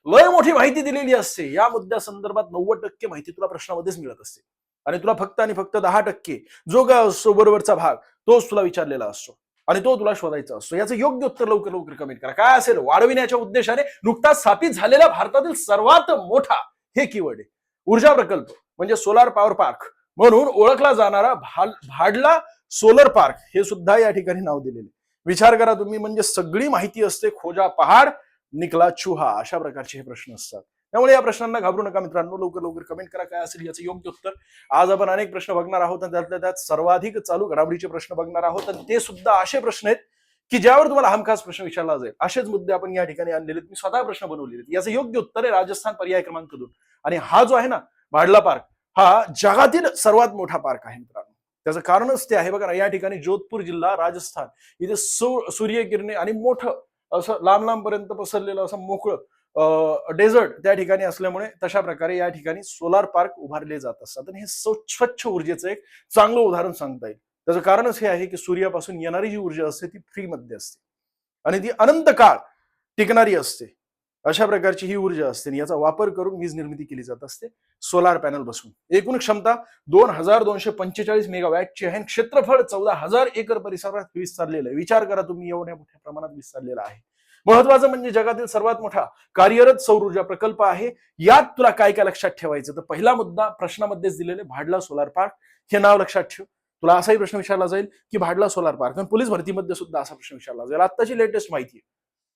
लय मोठी माहिती दिलेली असते. या मुद्द्या संदर्भात 90% माहिती तुला प्रश्नामध्येच मिळत असते आणि तुला फक्त आणि फक्त 10% जो काय असतो बरोबरचा भाग तोच तुला विचारलेला असतो आणि तो तुला शोधायचा असतो. याचं योग्य उत्तर लवकर लवकर कमेंट करा. काय असेल वाढविण्याच्या उद्देशाने नुकताच स्थापित झालेला भारतातील सर्वात मोठा हे कीवर्ड आहे. ऊर्जा प्रकल्प म्हणजे सोलार पॉवर पार्क म्हणून ओळखला जाणारा भाडला सोलर पार्क हे सुद्धा या ठिकाणी नाव दिलेले. विचार करा तुम्ही, म्हणजे सगळी माहिती असते, खोजा पहाड निकला चुहा, अशा प्रकारचे हे प्रश्न असतात. त्यामुळे या प्रश्नांना घाबरू नका मित्रांनो, लवकर लवकर कमेंट करा काय असेल याचं योग्य उत्तर. आज आपण अनेक प्रश्न बघणार आहोत आणि त्यातल्या त्यात सर्वाधिक चालू घडामोडीचे प्रश्न बघणार आहोत आणि ते सुद्धा असे प्रश्न आहेत की ज्यावर तुम्हाला हमखास प्रश्न विचारला जाईल. असेच मुद्दे आपण या ठिकाणी आणलेले, मी स्वतः प्रश्न बनवलेले. याचं योग्य उत्तर आहे राजस्थान पर्याय क्रमांक 2. आणि हा जो आहे ना भाडला पार्क, हा जगातील सर्वात मोठा पार्क आहे मित्रांनो. त्याचं कारणच ते आहे बघा ना, या ठिकाणी जोधपूर जिल्हा राजस्थान इथे सूर्यकिरणे आणि मोठं असं लांब लांब पर्यंत पसरलेलं असं मोकळं डेझर्ट त्या ठिकाणी असल्यामुळे तशा प्रकारे या ठिकाणी सोलार पार्क उभारले जात असतात. आणि हे स्वच्छ ऊर्जेचं एक चांगलं उदाहरण सांगता येईल. त्याचं कारणच हे आहे की सूर्यापासून येणारी जी ऊर्जा असते ती फ्री मध्ये असते आणि ती अनंत काळ टिकणारी असते. अशा प्रकारची ही ऊर्जा असते आणि याचा वापर करून वीज निर्मिती केली जात असते सोलार पॅनल बसून. एकूण क्षमता 2245 मेगावॅटची आहे. क्षेत्रफळ 14,000 एकर परिसरात विस्तारलेलं आहे. विचार करा तुम्ही, एवढ्या मोठ्या प्रमाणात विस्तारलेला आहे. महत्वाचं म्हणजे जगातील सर्वात मोठा कार्यरत सौर ऊर्जा प्रकल्प आहे. यात तुला काय काय लक्षात ठेवायचं, तर पहिला मुद्दा प्रश्नामध्येच दिलेले भाडला सोलार पार्क हे नाव लक्षात ठेव. तुला असाही प्रश्न विचारला जाईल की भाडला सोलार पार्क, आणि पोलीस भरतीमध्ये सुद्धा असा प्रश्न विचारला जाईल. आत्ताची लेटेस्ट माहिती आहे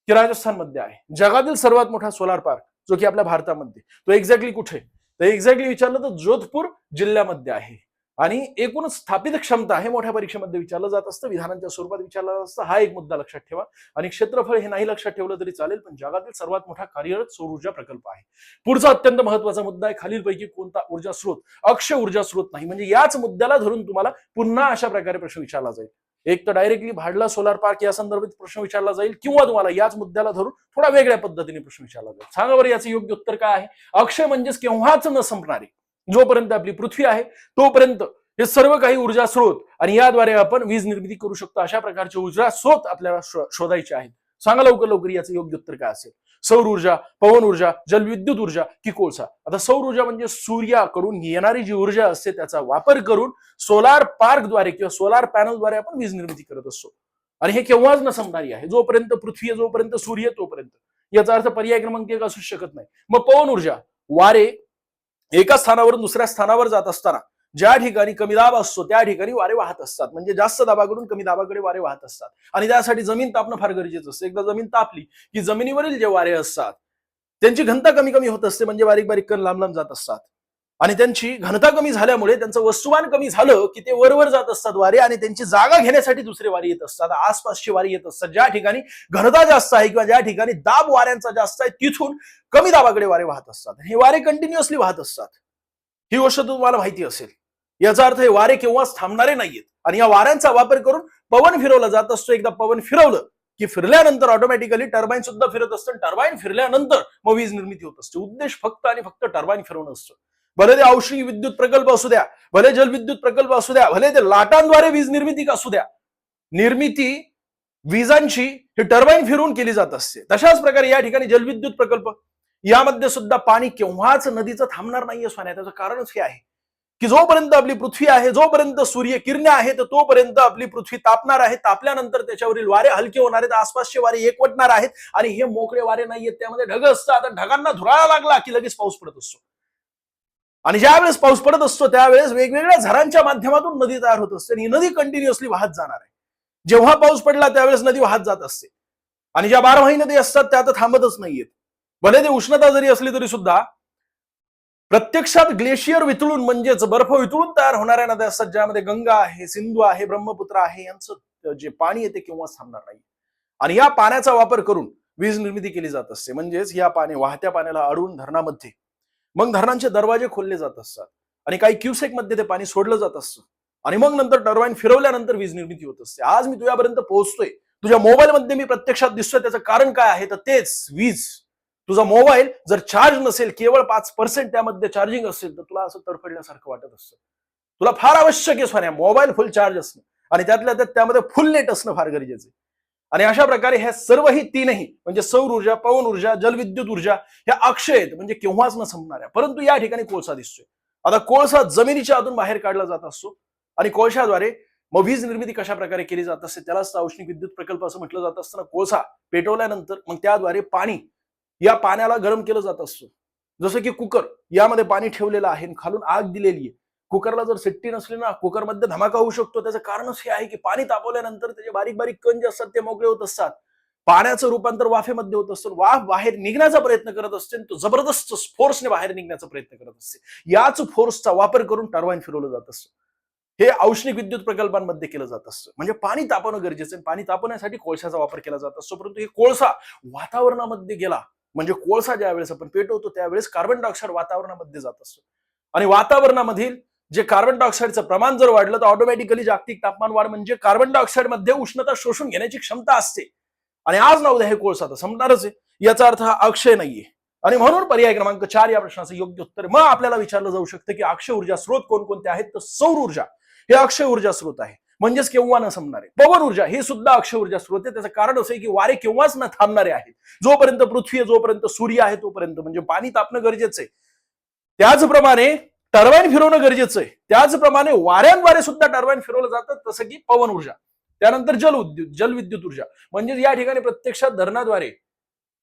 की राजस्थान मध्ये आहे जगातील सर्वात मोठा सोलार पार्क, जो की आपल्या भारतामध्ये. तो एक्झॅक्टली कुठे, तर एक्झॅक्टली विचारलं तर जोधपूर जिल्ह्यामध्ये आहे. आणि एकूण स्थापित क्षमता हे मोठ्या परीक्षेमध्ये विचारलं जात असतं, विधानांच्या स्वरूपात विचारलं जात असतं. हा एक मुद्दा लक्षात ठेवा. आणि क्षेत्रफळ हे नाही लक्षात ठेवलं तरी चालेल, पण जगातील सर्वात मोठा कार्यरत सौर ऊर्जा प्रकल्प आहे. पुढचा अत्यंत महत्वाचा मुद्दा आहे, खालीलपैकी कोणता ऊर्जा स्रोत अक्षय ऊर्जा स्रोत नाही. म्हणजे याच मुद्द्याला धरून तुम्हाला पुन्हा अशा प्रकारे प्रश्न विचारला जाईल. एक तर डायरेक्टली भाडला सोलार पार्क या संदर्भात प्रश्न विचारला जाईल, किंवा तुम्हाला याच मुद्द्याला धरून थोडा वेगळ्या पद्धतीने प्रश्न विचारला जाईल. सांगा बरं याचं योग्य उत्तर काय आहे. अक्षय म्हणजेच केव्हाच न संपणारे, जोपर्यंत आपली पृथ्वी आहे तोपर्यंत हे सर्व काही ऊर्जा स्रोत, आणि याद्वारे आपण वीज निर्मिती करू शकतो. अशा प्रकारचे ऊर्जा स्रोत आपल्याला शोधायचे आहेत. सांगा लवकर लवकर याचं योग्य उत्तर काय असेल. सौर ऊर्जा, पवन ऊर्जा, जलविद्युत ऊर्जा की कोळसा. आता सौर ऊर्जा म्हणजे सूर्याकडून येणारी जी ऊर्जा असते त्याचा वापर करून सोलार पार्कद्वारे किंवा सोलार पॅनलद्वारे आपण वीज निर्मिती करत असतो. आणि हे केव्हाच न संपणारी आहे, जोपर्यंत पृथ्वी, जोपर्यंत सूर्य, तोपर्यंत. याचा अर्थ पर्याय क्रमांक 1 असू शकत नाही. मग पवन ऊर्जा, वारे एका स्थानावरून दुसऱ्या स्थानावर जात असताना ज्या ठिकाणी कमी दाब असतो त्या ठिकाणी वारे वाहत असतात. म्हणजे जास्त दाबाकडून कमी दाबाकडे वारे वाहत असतात. आणि त्यासाठी जमीन तापणं फार गरजेचं असतं. एकदा जमीन तापली की जमिनीवरील जे वारे असतात त्यांची घनता कमी कमी होत असते, म्हणजे बारीक बारीक कण लांब लांब जात असतात. आणि त्यांची घनता कमी झाल्यामुळे त्यांचं वस्तुमान कमी झालं की ते वरवर जात असतात वारे, आणि त्यांची जागा घेण्यासाठी दुसरे वारे येत असतात, आसपासचे वारे येत असतात. ज्या ठिकाणी घनता जास्त आहे किंवा ज्या ठिकाणी दाब वाऱ्यांचा जास्त आहे तिथून कमी दाबाकडे वारे वाहत असतात. हे वारे कंटिन्युअसली वाहत असतात. ही गोष्ट तुम्हाला माहिती असेल. याचा अर्थ हे वारे केव्हाच थांबणारे नाहीयेत. आणि या वाऱ्यांचा वापर करून पवन फिरवला जात असतो. एकदा पवन फिरवलं की फिरल्यानंतर ऑटोमॅटिकली टर्बाईन सुद्धा फिरत असतं. टर्बाईन फिरल्यानंतर मग वीज निर्मिती होत असते. उद्देश फक्त आणि फक्त टर्बाईन फिरवणं असतं. भले ते औष्णिक विद्युत प्रकल्प असू द्या, भले जलविद्युत प्रकल्प असू द्या, भले ते लाटांद्वारे वीज निर्मिती असू द्या, निर्मिती विजांची ही टर्बाईन फिरवून केली जात असते. तशाच प्रकारे या ठिकाणी जलविद्युत प्रकल्प, यामध्ये सुद्धा पाणी केव्हाच नदीचं थांबणार नाहीये सोन्या. त्याचं कारणच हे आहे की जोपर्यंत आपली पृथ्वी आहे, जोपर्यंत सूर्य किरणे आहेत, तोपर्यंत आपली पृथ्वी तापणार आहे. तापल्यानंतर त्याच्यावरील वारे हलके होणार आहेत, आसपासचे वारे एकवटणार आहेत. आणि हे मोकळे वारे नाहीयेत, त्यामध्ये ढग असतात. ढगांना धुराळा लागला की लगेच पाऊस पडत असतो. आणि ज्यावेळेस पाऊस पडत असतो त्यावेळेस वेगवेगळ्या झरांच्या माध्यमातून नदी तयार होत असते. आणि ही नदी कंटिन्युअसली वाहत जाणार आहे. जेव्हा पाऊस पडला त्यावेळेस नदी वाहत जात असते. आणि ज्या 12 नदी असतात त्या आता थांबतच नाहीयेत. भले ते उष्णता जरी असली तरी सुद्धा प्रत्यक्षात ग्लेशियर वितळून, म्हणजेच बर्फ वितळून तयार होणाऱ्या नद्या असतात, ज्यामध्ये गंगा आहे, सिंधू आहे, ब्रह्मपुत्र आहे. यांचं जे पाणी येते केव्हाच थांबणार नाही. आणि या पाण्याचा वापर करून वीज निर्मिती केली जात असते. म्हणजेच या वाहत्या पाण्याला अडवून धरणामध्ये मग धरणांचे दरवाजे खोलले जात असतात आणि काही क्युसेक मध्ये ते पाणी सोडलं जात असतं. आणि मग नंतर टर्बाईन फिरवल्यानंतर वीज निर्मिती होत असते. आज मी तुझ्यापर्यंत पोहोचतोय, तुझ्या मोबाईल मध्ये मी प्रत्यक्षात दिसतोय. त्याचं कारण काय आहे, तर तेच वीज. तुझा मोबाईल जर चार्ज नसेल, केवळ 5% त्यामध्ये चार्जिंग असेल, तर तुला असं तडफडल्यासारखं वाटत असतं. तुला फार आवश्यक आहे सोन्या मोबाईल फुल चार्ज असणं, आणि त्यातल्या त्यात त्यामध्ये फुल नेट असणं फार गरजेचं आहे. आणि अशा प्रकारे ह्या सर्व ही तीनही म्हणजे सौर ऊर्जा, पवन ऊर्जा, जलविद्युत ऊर्जा ह्या अक्षय आहेत, म्हणजे केव्हाच न संपणाऱ्या. परंतु या ठिकाणी कोळसा दिसतोय. आता कोळसा जमिनीच्या आतून बाहेर काढला जात असतो आणि कोळशाद्वारे मग वीज निर्मिती कशा प्रकारे केली जात असते त्यालाच औष्णिक विद्युत प्रकल्प असं म्हटलं जात असताना कोळसा पेटवल्यानंतर मग त्याद्वारे पाणी, या पाण्याला गरम केलं जात असतं. जसं की कुकर, यामध्ये पाणी ठेवलेलं आहे आणि खालून आग दिलेली आहे. कुकरला जर शिट्टी नसली ना, कुकरमध्ये धमाका होऊ शकतो. त्याचं कारणच हे आहे की पाणी तापवल्यानंतर त्याचे बारीक बारीक कण जे असतात ते मोकळे होत असतात. पाण्याचं रूपांतर वाफेमध्ये होत असतं. वाफ बाहेर निघण्याचा प्रयत्न करत असते, तो जबरदस्त फोर्सने बाहेर निघण्याचा प्रयत्न करत असते. याच फोर्सचा वापर करून टर्बाईन फिरवलं जात असतं. हे औष्णिक विद्युत प्रकल्पांमध्ये केलं जात असतं. म्हणजे पाणी तापवणं गरजेचं आहे. पाणी तापवण्यासाठी कोळशाचा वापर केला जात असतो. परंतु हे कोळसा वातावरणामध्ये गेला म्हणजे कोळसा ज्यावेळेस आपण पेटवतो त्यावेळेस कार्बन डायऑक्साईड वातावरणामध्ये जात असतो आणि वातावरणामधील जे कार्बन डायऑक्साईडचं प्रमाण जर वाढलं तर ऑटोमॅटिकली जागतिक तापमान वाढ म्हणजे कार्बन डायऑक्साईड मध्ये उष्णता शोषून घेण्याची क्षमता असते. आणि आज ना उद्या हे कोळसा तर संपणारच आहे. याचा अर्थ हा अक्षय नाहीये. आणि म्हणून पर्याय क्रमांक 4 या प्रश्नाचं योग्य उत्तर. मग आपल्याला विचारलं जाऊ शकतं की अक्षय ऊर्जा स्रोत कोणकोणते आहेत, तर सौर ऊर्जा हे अक्षय ऊर्जा स्रोत आहे, म्हणजेच केव्हा न संपणारे. पवन ऊर्जा हे सुद्धा अक्षय ऊर्जा स्रोत आहे. त्याचं कारण असं आहे की वारे केव्हाच न थांबणारे आहेत. जोपर्यंत पृथ्वी आहे, जोपर्यंत सूर्य आहे तोपर्यंत, म्हणजे पाणी तापणं गरजेचं आहे. त्याचप्रमाणे टर्बाईन फिरवणं गरजेचं आहे. त्याचप्रमाणे वाऱ्यांद्वारे सुद्धा टर्बाईन फिरवलं जातं, तसं की पवन ऊर्जा. त्यानंतर जलविद्युत ऊर्जा, म्हणजे या ठिकाणी प्रत्यक्षात धरणाद्वारे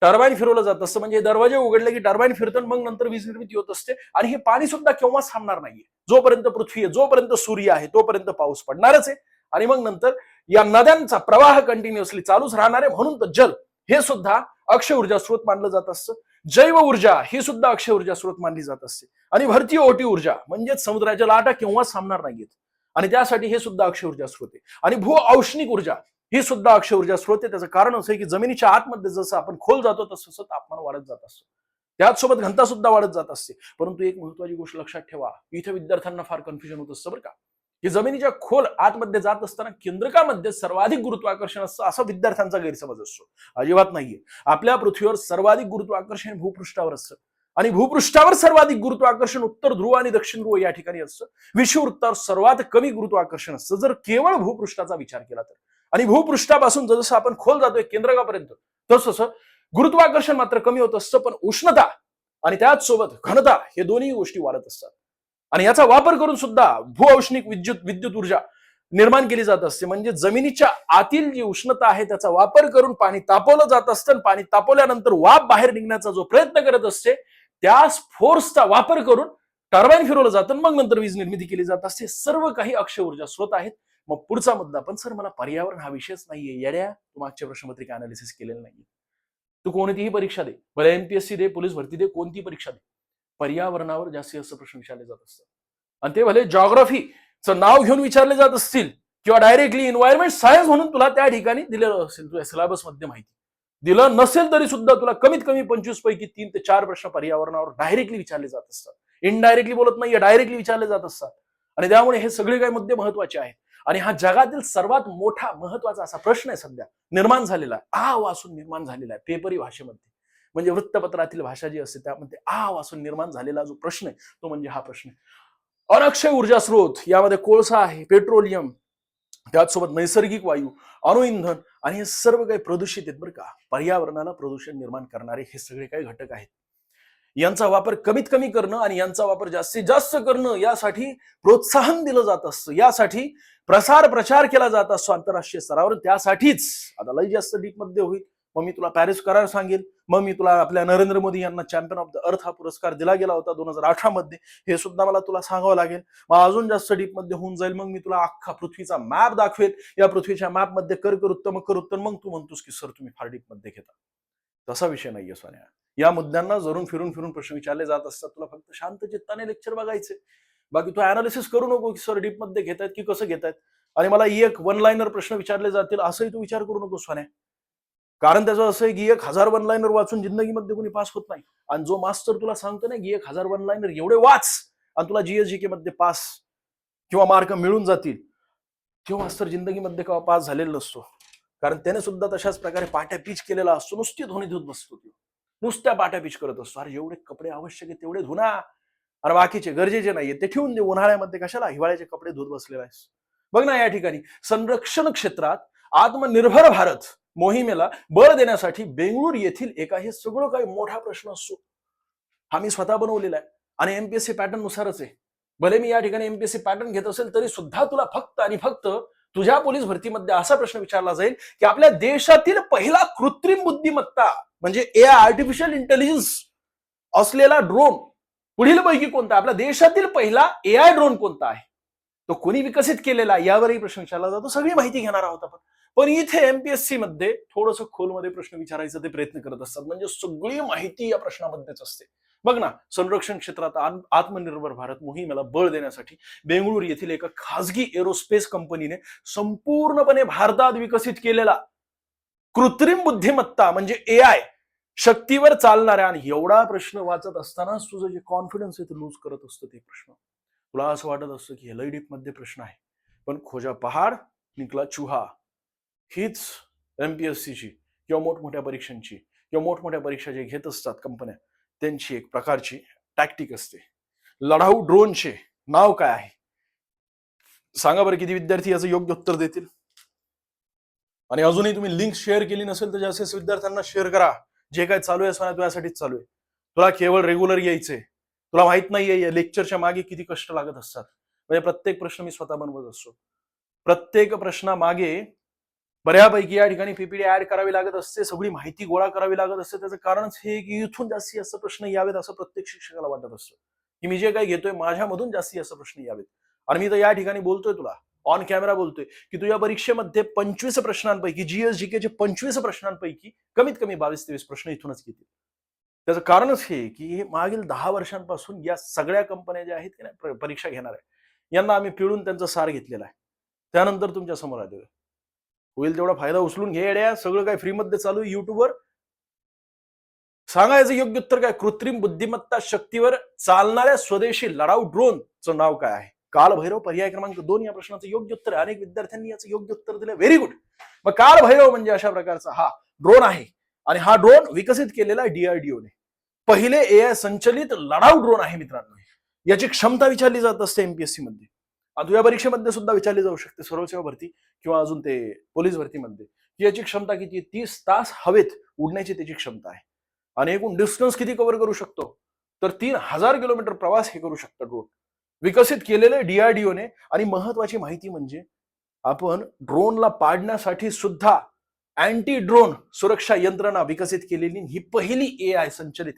टर्बाईन फिरवलं जात असतं. म्हणजे दरवाजे उघडले की टर्बाईन फिरतं, मग नंतर वीज निर्मिती होत असते. आणि हे पाणी सुद्धा केव्हाच थांबणार नाहीये. जोपर्यंत पृथ्वी आहे, जोपर्यंत सूर्य आहे तोपर्यंत पाऊस पडणारच आहे. आणि मग नंतर या नद्यांचा प्रवाह कंटिन्युअसली चालूच राहणार आहे. म्हणून तर जल हे सुद्धा अक्षय ऊर्जा स्रोत मानलं जात असतं. जैव ऊर्जा ही सुद्धा अक्षय ऊर्जा स्रोत मानली जात असते. आणि भरतीय ओटी ऊर्जा म्हणजेच समुद्राच्या लाटा केव्हाच थांबणार नाहीयेत आणि त्यासाठी हे सुद्धा अक्षय ऊर्जा स्रोत आहे. आणि भू औष्णिक ऊर्जा ही सुद्धा अक्षय ऊर्जा स्रोत आहे. त्याचं कारण असं आहे की जमिनीच्या आतमध्ये जसं आपण खोल जातो तसं तापमान वाढत जात असतं, त्याचसोबत घनता सुद्धा वाढत जात असते. परंतु एक महत्वाची गोष्ट लक्षात ठेवा, इथे विद्यार्थ्यांना फार कन्फ्युजन होत असतं बरं का, की जमिनीच्या खोल आतमध्ये जात असताना केंद्रकामध्ये सर्वाधिक गुरुत्वाकर्षण असतं असा विद्यार्थ्यांचा गैरसमज असतो. अजिबात नाहीये. आपल्या पृथ्वीवर सर्वाधिक गुरुत्वाकर्षण भूपृष्ठावर असतं आणि भूपृष्ठावर सर्वाधिक गुरुत्वाकर्षण उत्तर ध्रुव आणि दक्षिण ध्रुव या ठिकाणी असतं. विषुववृत्तावर सर्वात कमी गुरुत्वाकर्षण असतं जर केवळ भूपृष्ठाचा विचार केला तर. आणि भूपृष्ठापासून जसं आपण खोल जातोय केंद्रकापर्यंत तसं गुरुत्वाकर्षण मात्र कमी होत असतं, पण उष्णता आणि त्याचसोबत घनता हे दोन्ही गोष्टी वाढत असतात. आणि याचा वापर करून सुद्धा भूऔष्णिक विद्युत ऊर्जा निर्माण केली जात असते. म्हणजे जमिनीच्या आतील जी उष्णता आहे त्याचा वापर करून पाणी तापवलं जात असतं. पाणी तापवल्यानंतर वाफ बाहेर निघण्याचा जो प्रयत्न करत असते त्या फोर्सचा वापर करून टर्बाईन फिरवलं जातं, मग नंतर वीज निर्मिती केली जात असते. सर्व काही अक्षय ऊर्जा स्रोत आहेत. मग पुढचा मुद्दा, पण सर मला पर्यावरण हा विषयच नाहीये. येड्या, तू मागच्या प्रश्नपत्रिका अनालिसिस केलेलं नाहीये. तू कोणतीही परीक्षा दे, भले एमपीएससी दे, पोलीस भरती दे, कोणती परीक्षा दे, पर्यावरणावर जास्तीत जास्त प्रश्न विचारले जात असतात. आणि ते भले जॉग्राफीचं नाव घेऊन विचारले जात असतील किंवा डायरेक्टली एन्व्हायरमेंट सायन्स म्हणून तुला त्या ठिकाणी दिलेलं असेल, तुझ्या सिलेबस मध्ये माहिती दिलं नसेल तरी सुद्धा तुला कमीत कमी 25 पैकी 3 ते 4 प्रश्न पर्यावरणावर डायरेक्टली विचारले जात असतात. इनडायरेक्टली बोलत नाहीये, डायरेक्टली विचारले जात असतात. आणि त्यामुळे हे सगळे काही मुद्दे महत्वाचे आहेत. आणि हा जगातील सर्वात मोठा महत्वाचा असा प्रश्न आहे सध्या निर्माण झालेला आहे, आ वासून निर्माण झालेला आहे पेपरी भाषेमध्ये. म्हणजे वृत्तपत्रातील भाषा जी असते त्यामध्ये आ वासून निर्माण झालेला जो प्रश्न आहे तो म्हणजे हा प्रश्न आहे. अनक्षय ऊर्जा स्रोत यामध्ये कोळसा आहे, पेट्रोलियम, त्याचसोबत नैसर्गिक वायू, अणुइंधन आणि हे सर्व काही प्रदूषित आहेत बरं का. पर्यावरणाला प्रदूषण निर्माण करणारे हे सगळे काही घटक आहेत. यांचा वापर कमीत कमी करणं आणि यांचा वापर जास्तीत जास्त करणं यासाठी प्रोत्साहन दिलं जात असतं. यासाठी प्रचार केला जात असतो आंतरराष्ट्रीय स्तरावर. त्यासाठीच आता लई जास्त डीप मध्ये होईल, मग मी तुला पॅरिस करार सांगेल, मग मी तुला आपल्या नरेंद्र मोदी यांना चॅम्पियन ऑफ द अर्थ हा पुरस्कार दिला गेला होता 2018 मध्ये, हे सुद्धा मला तुला सांगावं लागेल. मग अजून जास्त डीप मध्ये होऊन जाईल, मग मी तुला अख्खा पृथ्वीचा मॅप दाखवेल. या पृथ्वीच्या मॅप मध्ये उत्तम, मग तू म्हणतोस की सर तुम्ही फार डीप मध्ये घेता. तसा विषय नाहीये सोन्या. या मुद्द्यांना जरून फिरून प्रश्न विचारले जात असतात. तुला फक्त शांत चित्ताने लेक्चर बघायचे, बाकी तू अनालिसिस करू नको की सर डीप मध्ये घेतायत की कसं घेतायत आणि मला एक वन लाईनर प्रश्न विचारले जातील असंही तू विचार करू नको सोन्या. कारण त्याचं असं आहे की 1000 वन लाईनर वाचून जिंदगीमध्ये कोणी पास होत नाही. आणि जो मास्टर तुला सांगतो ना की 1000 वन लाईनर एवढे वाच आणि तुला जीएसजीके मध्ये पास किंवा मार्क मिळून जातील, तो मास्टर जिंदगीमध्ये केव्हा पास झालेला नसतो. कारण त्याने सुद्धा तशाच प्रकारे पाट्या पीच केलेला असतो, नुसती धुणी धुत बसतो, नुसत्या पाट्या पीच करत असतो. अरे जेवढे कपडे आवश्यक आहे तेवढे धुना, आणि बाकीचे गरजेचे नाहीये ते ठेवून दे. उन्हाळ्यामध्ये कशाला हिवाळ्याचे कपडे धुत बसलेला आहेस. बघ ना या ठिकाणी संरक्षण क्षेत्रात आत्मनिर्भर भारत मोहिमेला बळ देण्यासाठी बेंगळूर येथील एका, हे सगळं काही मोठा प्रश्न असतो, हा मी स्वतः बनवलेला आहे आणि एमपीएससी पॅटर्न नुसारच आहे. भले मी या ठिकाणी एमपीएससी पॅटर्न घेत असेल तरी सुद्धा तुला फक्त आणि फक्त तुझ्या पोलीस भरतीमध्ये असा प्रश्न विचारला जाईल की आपल्या देशातील पहिला कृत्रिम बुद्धिमत्ता म्हणजे एआय, आर्टिफिशियल इंटेलिजन्स असलेला ड्रोन पुढील पैकी कोणता, आपल्या देशातील पहिला एआय ड्रोन कोणता आहे, तो कोणी विकसित केलेला, यावरही प्रश्न विचारला जातो. सगळी माहिती घेणार आहोत आपण. पण इथे एमपीएससी मध्ये थोडंसं खोलमध्ये प्रश्न विचारायचा ते प्रयत्न करत असतात, म्हणजे सगळी माहिती या प्रश्नामध्येच असते. बघ ना, संरक्षण क्षेत्रात आत्मनिर्भर भारत मोहिमेला बळ देण्यासाठी बेंगळूर येथील एका खासगी एरोस्पेस कंपनीने संपूर्णपणे भारतात विकसित केलेला कृत्रिम बुद्धिमत्ता म्हणजे एआय, शक्तीवर चालणाऱ्या, आणि एवढा प्रश्न वाचत असताना तुझं जे कॉन्फिडन्स आहे ते लूज करत असतं ते प्रश्न. तुला असं वाटत असतं की हे लय डीप मध्ये प्रश्न आहे, पण खोजा पहाड निकला चुहा हीच एमपीएससीची किंवा मोठमोठ्या परीक्षांची किंवा मोठमोठ्या परीक्षा जे घेत असतात कंपन्या, त्यांची एक प्रकारची टॅक्टिक असते. लढाऊ ड्रोनचे नाव काय आहे? सांगा बरं, किती विद्यार्थी याचं योग्य उत्तर देतील? आणि अजूनही तुम्ही लिंक शेअर केली नसेल तर जास्त विद्यार्थ्यांना शेअर करा. जे काय चालू आहे सोना तुझ्यासाठीच चालू आहे. तुला केवळ रेग्युलर यायचंय. तुला माहित नाहीये या लेक्चरच्या मागे किती कष्ट लागत असतात. म्हणजे प्रत्येक प्रश्न मी स्वतः बनवत असतो. प्रत्येक प्रश्नामागे बऱ्यापैकी या ठिकाणी पीपीटी ऍड करावी लागत असते, सगळी माहिती गोळा करावी लागत असते. त्याचं कारणच हे की इथून जास्तीत जास्त प्रश्न यावेत असं प्रत्येक शिक्षकाला वाटत असतं, की मी जे काही घेतोय माझ्यामधून जास्तीत जास्त प्रश्न यावेत. आणि मी तर या ठिकाणी बोलतोय तुला ऑन कॅमेरा बोलतोय की तुझ्या परीक्षेमध्ये 25 प्रश्नांपैकी जीएस जीकेचे 25 प्रश्नांपैकी कमीत कमी 22-23 प्रश्न इथूनच येतील. त्याचं कारणच हे की हे मागील 10 वर्षांपासून या सगळ्या कंपन्या ज्या आहेत की नाही परीक्षा घेणार आहे यांना आम्ही पिळून त्यांचा सार घेतलेला आहे. त्यानंतर तुमच्या समोर आलेलं होईल तेवढा फायदा उचलून घे येड्या. सगळं काय फ्रीमध्ये चालू आहे युट्यूबवर. सांगा याचं योग्य उत्तर काय? कृत्रिम बुद्धिमत्ता शक्तीवर चालणाऱ्या स्वदेशी लढाऊ ड्रोनचं नाव काय आहे? कालभैरव पर्याय क्रमांक 2 या प्रश्नाचं योग्य उत्तर आहे. अनेक विद्यार्थ्यांनी याचं योग्य उत्तर दिलं. Very good. मग कालभैरव म्हणजे अशा प्रकारचा हा ड्रोन आहे आणि हा ड्रोन विकसित केलेला डीआरडीओने. पहिले एआय संचलित लढाऊ ड्रोन आहे मित्रांनो. याची क्षमता विचारली जात असते एमपीएससी मध्ये. तुझ्या परीक्षेमध्ये सुद्धा विचारली जाऊ शकते, सर्वसेवा भरती किंवा अजून ते पोलीस भरतीमध्ये. याची क्षमता किती? 30 तास हवेत उडण्याची त्याची क्षमता आहे. आणि एकूण डिस्टन्स किती कव्हर करू शकतो? तर 3000 किलोमीटर प्रवास हे करू शकतं ड्रोन. विकसित केलेले डीआरडीओने. आणि महत्वाची माहिती म्हणजे आपण ड्रोनला पाडण्यासाठी सुद्धा अँटी ड्रोन सुरक्षा यंत्रणा विकसित केलेली ही पहिली एआय संचलित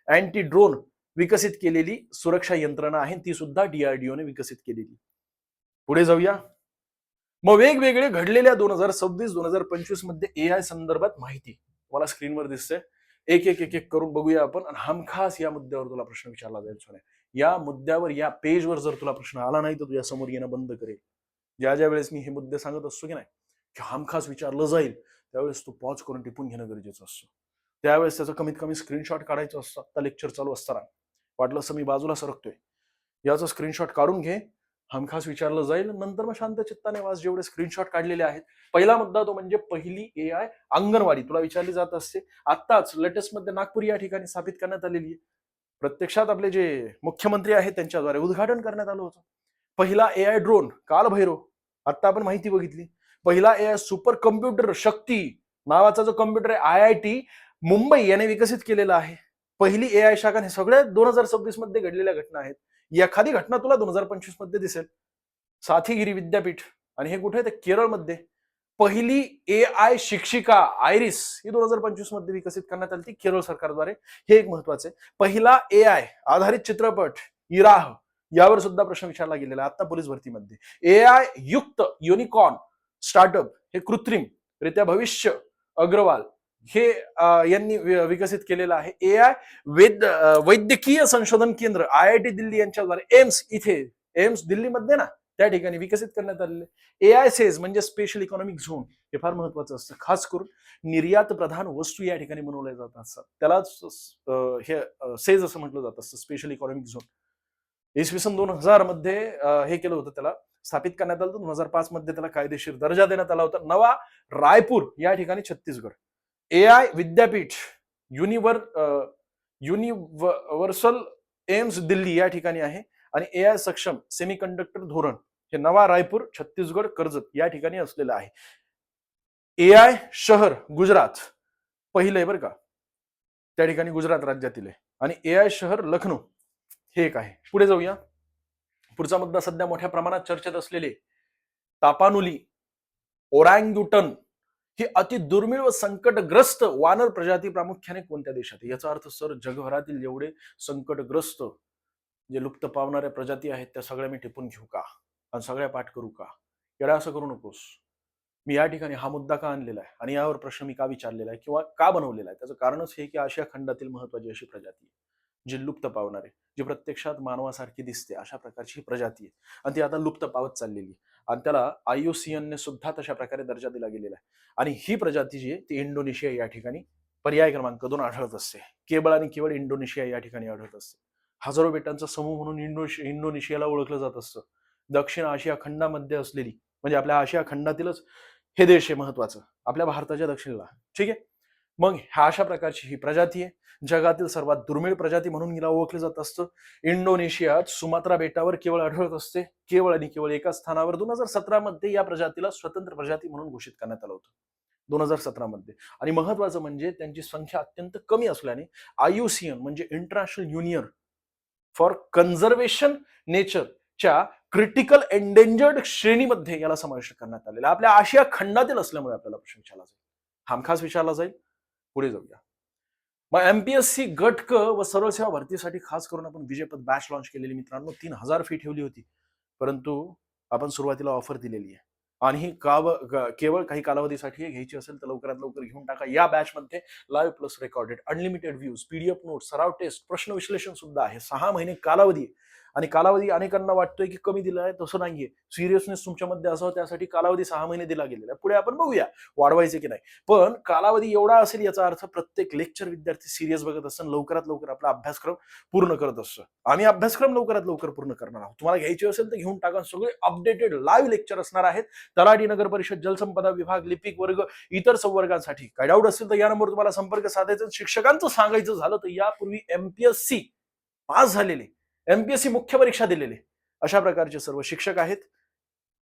अँटी ड्रोन विकसित केलेली सुरक्षा यंत्रणा आहे, ती सुद्धा डीआरडीओने विकसित केलेली. पुढे जाऊया. मग वेगवेगळे घडलेल्या 2026-2025 मध्ये एआय संदर्भात माहिती तुम्हाला स्क्रीनवर दिसते. एक एक एक एक करून बघूया आपण. आणि हमखास या मुद्द्यावर तुला प्रश्न विचारला जाईल सोन्या. या मुद्द्यावर या पेजवर जर तुला प्रश्न आला नाही तर तुझ्या समोर येणं बंद करेल. ज्या ज्या वेळेस मी हे मुद्दे सांगत असतो की नाही की हमखास विचारलं जाईल त्यावेळेस तू पॉज करून टिपून घेणं गरजेचं असतं. त्यावेळेस त्याचं कमीत कमी स्क्रीनशॉट काढायचं असतं. आता लेक्चर चालू असताना वाटलं असं मी बाजूला सरकतोय, याचं स्क्रीनशॉट काढून घे. हमखास विचारलं जाईल. नंतर मग शांत चित्ताने वाच जेवढे स्क्रीनशॉट काढलेले आहेत. पहिला मुद्दा तो म्हणजे पहिली एआय अंगणवाडी तुला विचारली जात असते. आत्ताच लेटेस्ट मध्ये नागपूर या ठिकाणी स्थापित करण्यात आलेली आहे. प्रत्यक्षात आपले जे मुख्यमंत्री आहेत त्यांच्याद्वारे उद्घाटन करण्यात आलं होतं. पहिला एआय ड्रोन कालभैरव, आता आपण माहिती बघितली. पहिला एआय सुपर कम्प्युटर शक्ती नावाचा जो कम्प्युटर आहे आयआयटी मुंबई याने विकसित केलेला आहे. पहिली एआय शाखा. हे सगळ्या 2026 मध्ये घडलेल्या घटना आहेत. एखादी घटना तुला 2025 मध्ये दिसेल. साथीगिरी विद्यापीठ, आणि हे कुठे आहे? केरळमध्ये. पहिली एआय शिक्षिका आयरिस ही 2025 मध्ये विकसित करण्यात आली, केरळ सरकारद्वारे. हे एक महत्वाचं आहे. पहिला एआय आधारित चित्रपट इराह यावर सुद्धा प्रश्न विचारला गेलेला आता पोलीस भरतीमध्ये. एआय युक्त युनिकॉर्न स्टार्टअप हे कृत्रिम रित्या भविष्य अग्रवाल हे यांनी विकसित केलेलं आहे. एआय वैद्यकीय संशोधन केंद्र आयआयटी दिल्ली यांच्याद्वारे एम्स इथे एम्स दिल्लीमध्ये ना त्या ठिकाणी विकसित करण्यात आलेले. एआय सेज म्हणजे स्पेशल इकॉनॉमिक झोन, हे फार महत्वाचं असतं. खास करून निर्यात प्रधान वस्तू या ठिकाणी बनवल्या जात असतात, त्यालाच हे सेज असं म्हटलं जात असतं, स्पेशल इकॉनॉमिक झोन. इसवी सन 2000 मध्ये हे केलं होतं, त्याला स्थापित करण्यात आलं होतं. 2005 मध्ये त्याला कायदेशीर दर्जा देण्यात आला होता. नवा रायपूर या ठिकाणी छत्तीसगड. एआय विद्यापीठ युनिव्हर्सल एम्स दिल्ली या ठिकाणी आहे. आणि एआय सक्षम सेमीकंडक्टर धोरण हे नवा रायपूर छत्तीसगड कर्जत या ठिकाणी असलेलं आहे. AI शहर गुजरात पहिलं आहे बरं का, त्या ठिकाणी गुजरात राज्यातील आहे. आणि AI शहर लखनौ हे एक आहे. पुढे जाऊया. पुढचा मुद्दा सध्या मोठ्या प्रमाणात चर्चेत असलेले तापानुली ओरँग्युटन ही अति दुर्मिळ व संकटग्रस्त वानर प्रजाती प्रामुख्याने कोणत्या देशात आहे? याचा अर्थ सर, जगभरातील जेवढे संकटग्रस्त जे लुप्त पावणाऱ्या प्रजाती आहेत त्या सगळ्या मी टिपून घेऊ का आणि सगळ्या पाठ करू का? येडा असं करू नकोस. मी या ठिकाणी हा मुद्दा का आणलेला आहे आणि यावर प्रश्न मी का विचारलेला आहे किंवा का बनवलेला आहे, त्याचं कारणच हे की आशिया खंडातील महत्वाची अशी प्रजाती आहे जी लुप्त पावणारे, जी प्रत्यक्षात मानवासारखी दिसते अशा प्रकारची ही प्रजाती आहे आणि ती आता लुप्त पावत चाललेली आहे. आणि त्याला IUCN ने सुद्धा तशा प्रकारे दर्जा दिला गेलेला आहे. आणि ही प्रजाती जी आहे ती इंडोनेशिया या ठिकाणी पर्याय क्रमांक 2 आढळत असते. केवळ आणि केवळ इंडोनेशिया या ठिकाणी आढळत असते. हजारो बेटांचा समूह म्हणून इंडोनेशियाला ओळखलं जात असतं. दक्षिण आशिया खंडामध्ये असलेली, म्हणजे आपल्या आशिया खंडातीलच हे देश आहे महत्वाचं, आपल्या भारताच्या दक्षिणेला. ठीक आहे. मग ह्या अशा प्रकारची ही प्रजाती आहे. जगातील सर्वात दुर्मिळ प्रजाती म्हणून हिला ओळखलं जात असतं. इंडोनेशियात सुमात्रा बेटावर केवळ आढळत असते, केवळ आणि केवळ एका स्थानावर. 2017 मध्ये या प्रजातीला स्वतंत्र प्रजाती म्हणून घोषित करण्यात आलं होतं, 2017 मध्ये. आणि महत्वाचं म्हणजे त्यांची संख्या अत्यंत कमी असल्याने IUCN म्हणजे इंटरनॅशनल युनियन फॉर कन्झर्वेशन नेचरच्या क्रिटिकल एंडेंजर्ड श्रेणीमध्ये याला समाविष्ट करण्यात आलेला. आपल्या आशिया खंडातील असल्यामुळे आपल्याला प्रश्न विचारला जाईल, हमखास विचारला जाईल. पुढे जाऊया. मग MPSC गट क व सरळ सेवा भरतीसाठी खास करून आपण विजयपथ बॅच लॉन्च केलेली मित्रांनो. 3000 फी ठेवली होती, परंतु आपण सुरुवातीला ऑफर दिलेली आहे आणि ही केवळ काही कालावधीसाठी घ्यायची असेल तर लवकरात लवकर घेऊन टाका. या बॅच मध्ये live plus recorded, unlimited views, PDF note, सराव टेस्ट, प्रश्न विश्लेषण सुद्धा आहे. 6 महिने कालावधी आहे. आणि कालावधी अनेकांना वाटतोय की कमी दिला आहे, तसं नाहीये. सिरियसनेस तुमच्यामध्ये असावं त्यासाठी कालावधी 6 महिने दिला गेलेला आहे. पुढे आपण बघूया वाढवायचे की नाही. पण कालावधी एवढा असेल याचा अर्थ प्रत्येक लेक्चर विद्यार्थी सिरियस बघत असताना लवकरात लवकर आपला अभ्यासक्रम पूर्ण करत असतो. आम्ही अभ्यासक्रम लवकरात लवकर पूर्ण करणार आहोत. तुम्हाला घ्यायचे असेल तर घेऊन टाका. सगळे अपडेटेड लाईव्ह लेक्चर असणार आहेत. तलाठी, नगर परिषद, जलसंपदा विभाग, लिपिक वर्ग, इतर संवर्गांसाठी. काय डाऊट असेल तर या नंबरवर तुम्हाला संपर्क साधायचा. शिक्षकांचं सांगायचं झालं तर यापूर्वी MPSC पास झालेले, MPSC मुख्य परीक्षा दिलेले अशा प्रकारचे सर्व शिक्षक आहेत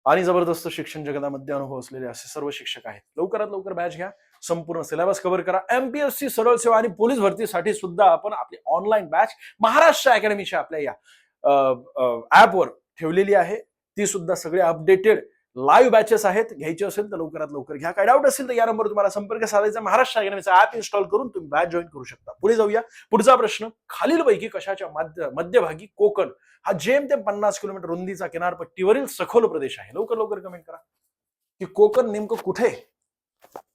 आणि जबरदस्त शिक्षण जगतामध्ये अनुभव असलेले असे सर्व शिक्षक आहेत. लवकरात लवकर बॅच घ्या, संपूर्ण सिलेबस कव्हर करा. MPSC सरळ सेवा आणि पोलीस भरतीसाठी सुद्धा आपण आपली ऑनलाईन बॅच महाराष्ट्र अकॅडमीच्या आपल्या या ऍपवर ठेवलेली आहे. ती सुद्धा सगळे अपडेटेड लाईव्ह बॅचेस आहेत. घ्यायचे असेल तर लवकरात लवकर घ्या. काय डाऊट असेल तर या नंबरवर तुम्हाला संपर्क साधायचा. महाराष्ट्र अकॅडमीचा ऍप इन्स्टॉल करून तुम्ही बॅच जॉईन करू शकता. पुढे जाऊया. पुढचा प्रश्न, खालीलपैकी कशाच्या मध्यभागी कोकण हा जेमतेम 50 किलोमीटर रुंदीचा किनारपट्टीवरील सखोल प्रदेश आहे? लवकर लवकर कमेंट करा की कोकण नेमकं कुठे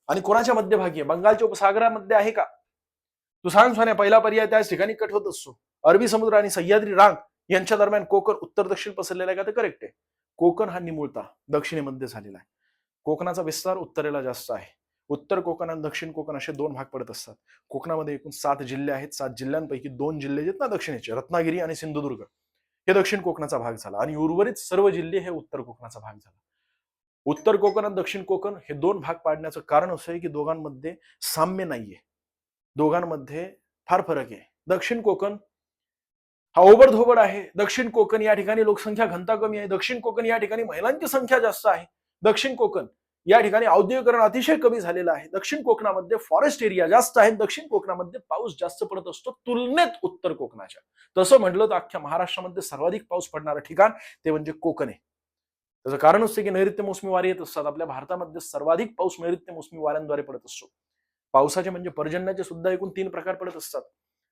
आणि कोणाच्या मध्यभागी आहे? बंगालच्या उपसागरामध्ये आहे का? तू सांग सोन्या. पहिला पर्याय त्याच ठिकाणी कट होत असतो. अरबी समुद्र आणि सह्याद्री रांग यांच्या दरम्यान कोकण उत्तर दक्षिण पसरलेला आहे का? तर करेक्ट आहे. कोकण हा निमुळता दक्षिणेमध्ये झालेला आहे. कोकणाचा विस्तार उत्तरेला जास्त आहे. उत्तर कोकण आणि दक्षिण कोकण असे 2 भाग पडत असतात. कोकणामध्ये एकूण 7 जिल्हे आहेत. 7 जिल्ह्यांपैकी 2 जिल्हे आहेत ना दक्षिणेचे, रत्नागिरी आणि सिंधुदुर्ग, हे दक्षिण कोकणाचा भाग झाला आणि उर्वरित सर्व जिल्हे हे उत्तर कोकणाचा भाग झाला. उत्तर कोकण आणि दक्षिण कोकण हे 2 भाग पाडण्याचं कारण असं आहे की दोघांमध्ये साम्य नाहीये, दोघांमध्ये फार फरक आहे. दक्षिण कोकण हा ओबडधोबड आहे. दक्षिण कोकण या ठिकाणी लोकसंख्या घनता कमी आहे. दक्षिण कोकण या ठिकाणी महिलांची संख्या जास्त आहे. दक्षिण कोकण या ठिकाणी औद्योगिकरण अतिशय कमी झालेलं आहे. दक्षिण कोकणामध्ये फॉरेस्ट एरिया जास्त आहे. दक्षिण कोकणामध्ये पाऊस जास्त पडत असतो तुलनेत उत्तर कोकणाच्या. तसं म्हटलं तर अख्ख्या महाराष्ट्रामध्ये सर्वाधिक पाऊस पडणारं ठिकाण ते म्हणजे कोकण आहे. त्याचं कारण असते की नैऋत्य मोसमी वारे येत असतात. आपल्या भारतामध्ये सर्वाधिक पाऊस नैऋत्य मोसमी वाऱ्यांद्वारे पडत असतो. पावसाचे म्हणजे पर्जन्याचे सुद्धा एकूण 3 प्रकार पडत असतात,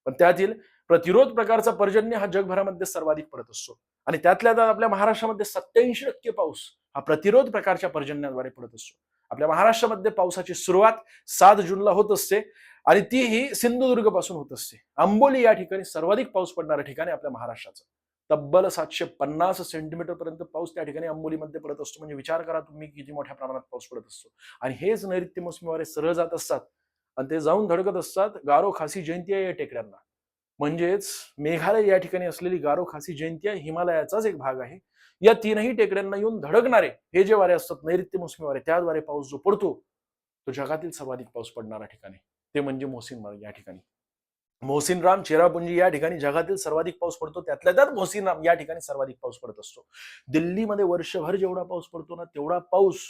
पण त्यातील प्रतिरोध प्रकारचा पर्जन्य हा जगभरामध्ये सर्वाधिक पडत असतो आणि त्यातल्या त्यात आपल्या महाराष्ट्रामध्ये 87% पाऊस हा प्रतिरोध प्रकारच्या पर्जन्याद्वारे पडत असतो. आपल्या महाराष्ट्रामध्ये पावसाची सुरुवात 7 जूनला होत असते आणि तीही सिंधुदुर्ग पासून होत असते. आंबोली या ठिकाणी सर्वाधिक पाऊस पडणारं ठिकाण आहे आपल्या महाराष्ट्राचं. तब्बल 750 सेंटीमीटर पर्यंत पाऊस त्या ठिकाणी आंबोलीमध्ये पडत असतो. म्हणजे विचार करा तुम्ही किती मोठ्या प्रमाणात पाऊस पडत असतो. आणि हेच नैऋत्य मोसमी वारे सरळ जात असतात आणि ते जाऊन धडकत असतात गारो खासी जयंतिया या टेकड्यांना. म्हणजेच मेघालय या ठिकाणी असलेली गारो खासी जयंतिया हिमालयाचाच एक भाग आहे. या 3ही टेकड्यांना येऊन धडकणारे हे जे वारे असतात नैऋत्य मोसमी वारे, त्याद्वारे पाऊस जो पडतो तो जगातील सर्वाधिक पाऊस पडणारा ठिकाण आहे, ते म्हणजे मोसिनराम या ठिकाणी. मोसिनराम, चेरापुंजी या ठिकाणी जगातील सर्वाधिक पाऊस पडतो. त्यातल्या त्यात मोसिनराम या ठिकाणी सर्वाधिक पाऊस पडत असतो. दिल्लीमध्ये वर्षभर जेवढा पाऊस पडतो ना तेवढा पाऊस